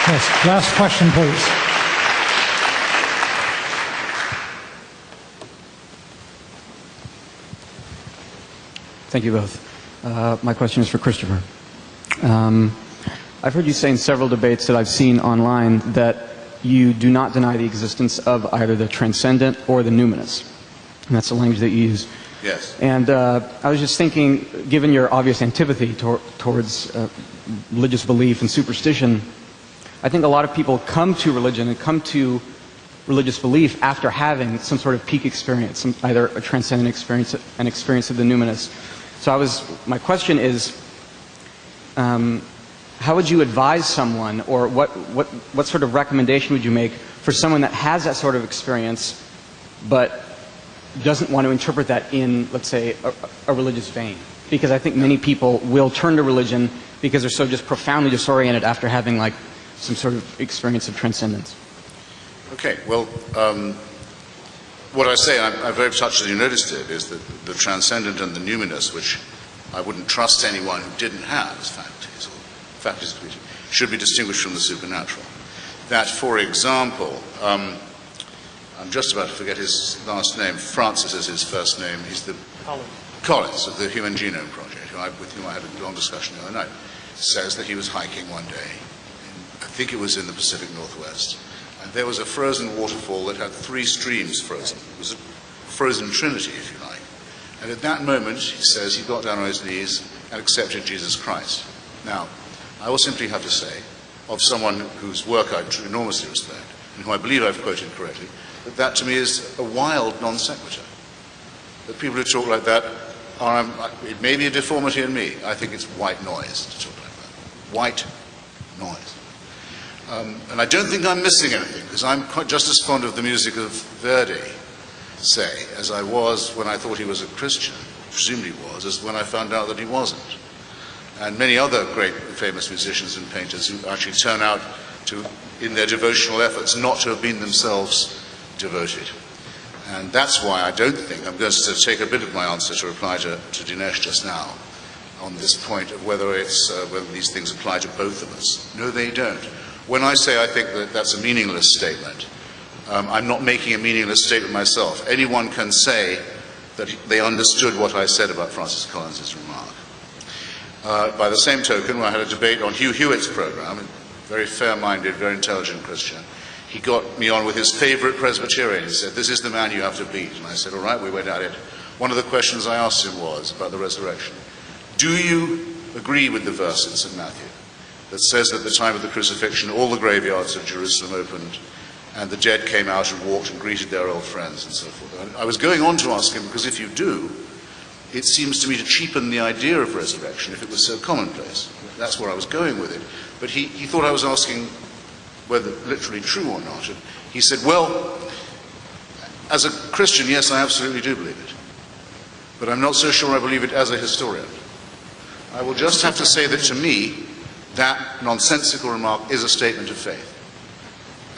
Yes, last question, please. Thank you both. My question is for Christopher. I've heard you say in several debates that I've seen online that you do not deny the existence of either the transcendent or the numinous. And that's the language that you use. Yes. And I was just thinking, given your obvious antipathy towards religious belief and superstition, I think a lot of people come to religion and come to religious belief after having some sort of peak experience, either a transcendent experience, an experience of the numinous. So my question is, how would you advise someone, or what sort of recommendation would you make for someone that has that sort of experience but doesn't want to interpret that in, let's say, a religious vein? Because I think many people will turn to religion because they're so just profoundly disoriented after having like some sort of experience of transcendence. Okay, well, what I say, I'm very touched that you noticed it, is that the transcendent and the numinous, which I wouldn't trust anyone who didn't have as faculties, should be distinguished from the supernatural. That, for example, I'm just about to forget his last name. Francis is his first name. He's the Collins of the Human Genome Project, with whom I had a long discussion the other night, says that he was hiking one day, I think it was in the Pacific Northwest, and there was a frozen waterfall that had 3 streams frozen. It was a frozen trinity, if you like. And at that moment, he says, he got down on his knees and accepted Jesus Christ. Now, I will simply have to say, of someone whose work I enormously respect, and who I believe I've quoted correctly, that to me is a wild non sequitur. That people who talk like that are, it may be a deformity in me, I think it's white noise to talk like that. White noise. And I don't think I'm missing anything, because I'm quite just as fond of the music of Verdi, say, as I was when I thought he was a Christian, presumably was, as when I found out that he wasn't. And many other great famous musicians and painters who actually turn out to, in their devotional efforts, not to have been themselves devoted. And that's why I don't think, I'm going to take a bit of my answer to reply to Dinesh just now on this point of whether these things apply to both of us. No, they don't. When I say I think that that's a meaningless statement, I'm not making a meaningless statement myself. Anyone can say that they understood what I said about Francis Collins' remark. By the same token, when I had a debate on Hugh Hewitt's program, a very fair-minded, very intelligent Christian, he got me on with his favorite Presbyterian. He said, "This is the man you have to beat." And I said, "All right," we went at it. One of the questions I asked him was about the resurrection. Do you agree with the verse in St. Matthew that says that at the time of the crucifixion, all the graveyards of Jerusalem opened, and the dead came out and walked and greeted their old friends and so forth? And I was going on to ask him, because if you do, it seems to me to cheapen the idea of resurrection if it was so commonplace. That's where I was going with it. But he thought I was asking whether literally true or not. And he said, well, as a Christian, yes, I absolutely do believe it. But I'm not so sure I believe it as a historian. I will just have to say that to me, that nonsensical remark is a statement of faith.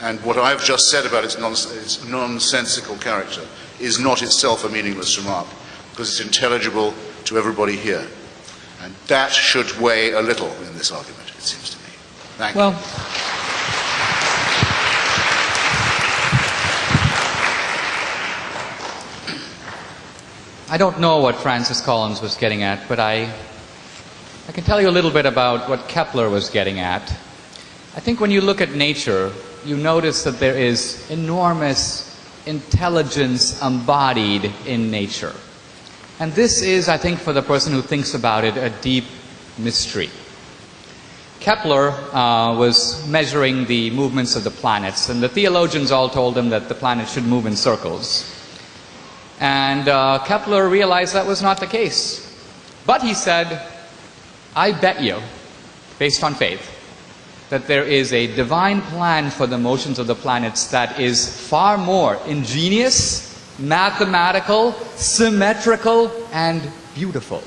And what I've just said about its nonsensical character is not itself a meaningless remark, because it's intelligible to everybody here. And that should weigh a little in this argument, it seems to me. Thank you. I don't know what Francis Collins was getting at, but I can tell you a little bit about what Kepler was getting at. I think when you look at nature, you notice that there is enormous intelligence embodied in nature. And this is, I think, for the person who thinks about it, a deep mystery. Kepler was measuring the movements of the planets, and the theologians all told him that the planets should move in circles. And Kepler realized that was not the case. But he said, I bet you, based on faith, that there is a divine plan for the motions of the planets that is far more ingenious, mathematical, symmetrical, and beautiful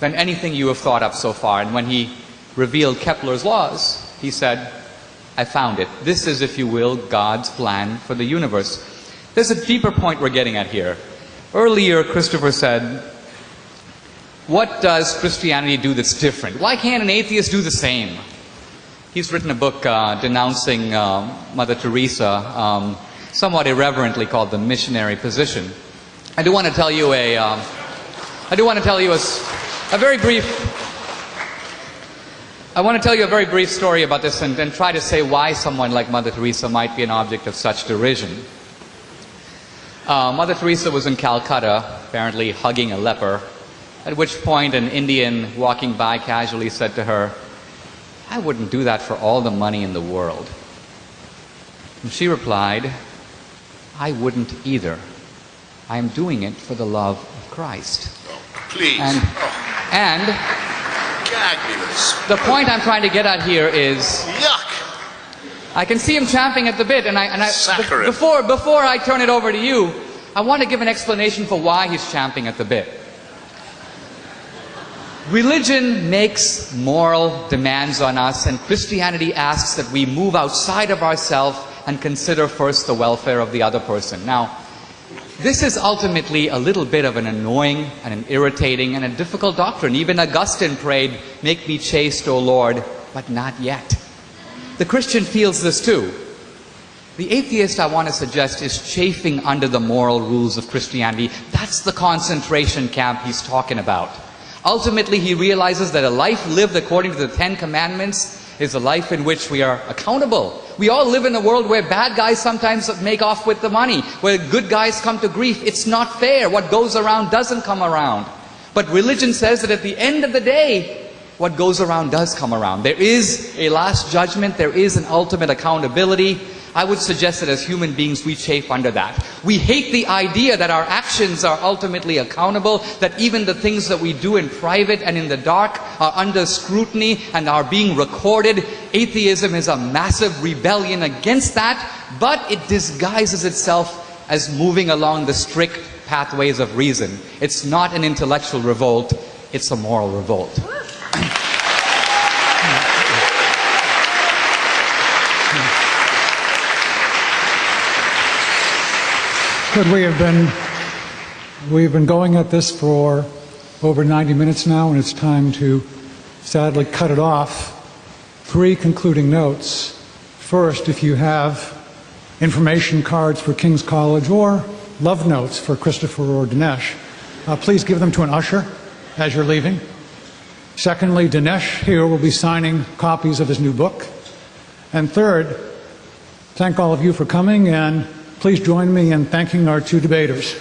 than anything you have thought up so far. And when he revealed Kepler's laws, he said, I found it. This is, if you will, God's plan for the universe. There's a deeper point we're getting at here. Earlier, Christopher said, what does Christianity do that's different? Why can't an atheist do the same? He's written a book denouncing Mother Teresa, somewhat irreverently called The Missionary Position. I do want to tell you a very brief story about this and try to say why someone like Mother Teresa might be an object of such derision. Mother Teresa was in Calcutta, apparently hugging a leper, at which point an Indian walking by casually said to her, I wouldn't do that for all the money in the world. And she replied, I wouldn't either. I am doing it for the love of Christ. Oh, please. And gag me with this. The point I'm trying to get at here is, yuck! I can see him champing at the bit, before I turn it over to you, I want to give an explanation for why he's champing at the bit. Religion makes moral demands on us, and Christianity asks that we move outside of ourselves and consider first the welfare of the other person. Now, this is ultimately a little bit of an annoying and an irritating and a difficult doctrine. Even Augustine prayed, make me chaste, O Lord, but not yet. The Christian feels this too. The atheist, I want to suggest, is chafing under the moral rules of Christianity. That's the concentration camp he's talking about. Ultimately, he realizes that a life lived according to the 10 Commandments is a life in which we are accountable. We all live in a world where bad guys sometimes make off with the money, where good guys come to grief. It's not fair. What goes around doesn't come around. But religion says that at the end of the day, what goes around does come around. There is a last judgment. There is an ultimate accountability. I would suggest that as human beings, we chafe under that. We hate the idea that our actions are ultimately accountable, that even the things that we do in private and in the dark are under scrutiny and are being recorded. Atheism is a massive rebellion against that, but it disguises itself as moving along the strict pathways of reason. It's not an intellectual revolt, it's a moral revolt. Good, we've been going at this for over 90 minutes now, and it's time to sadly cut it off. 3 concluding notes. First, if you have information cards for King's College or love notes for Christopher or Dinesh, please give them to an usher as you're leaving. Secondly, Dinesh here will be signing copies of his new book. And third, thank all of you for coming, and please join me in thanking our 2 debaters.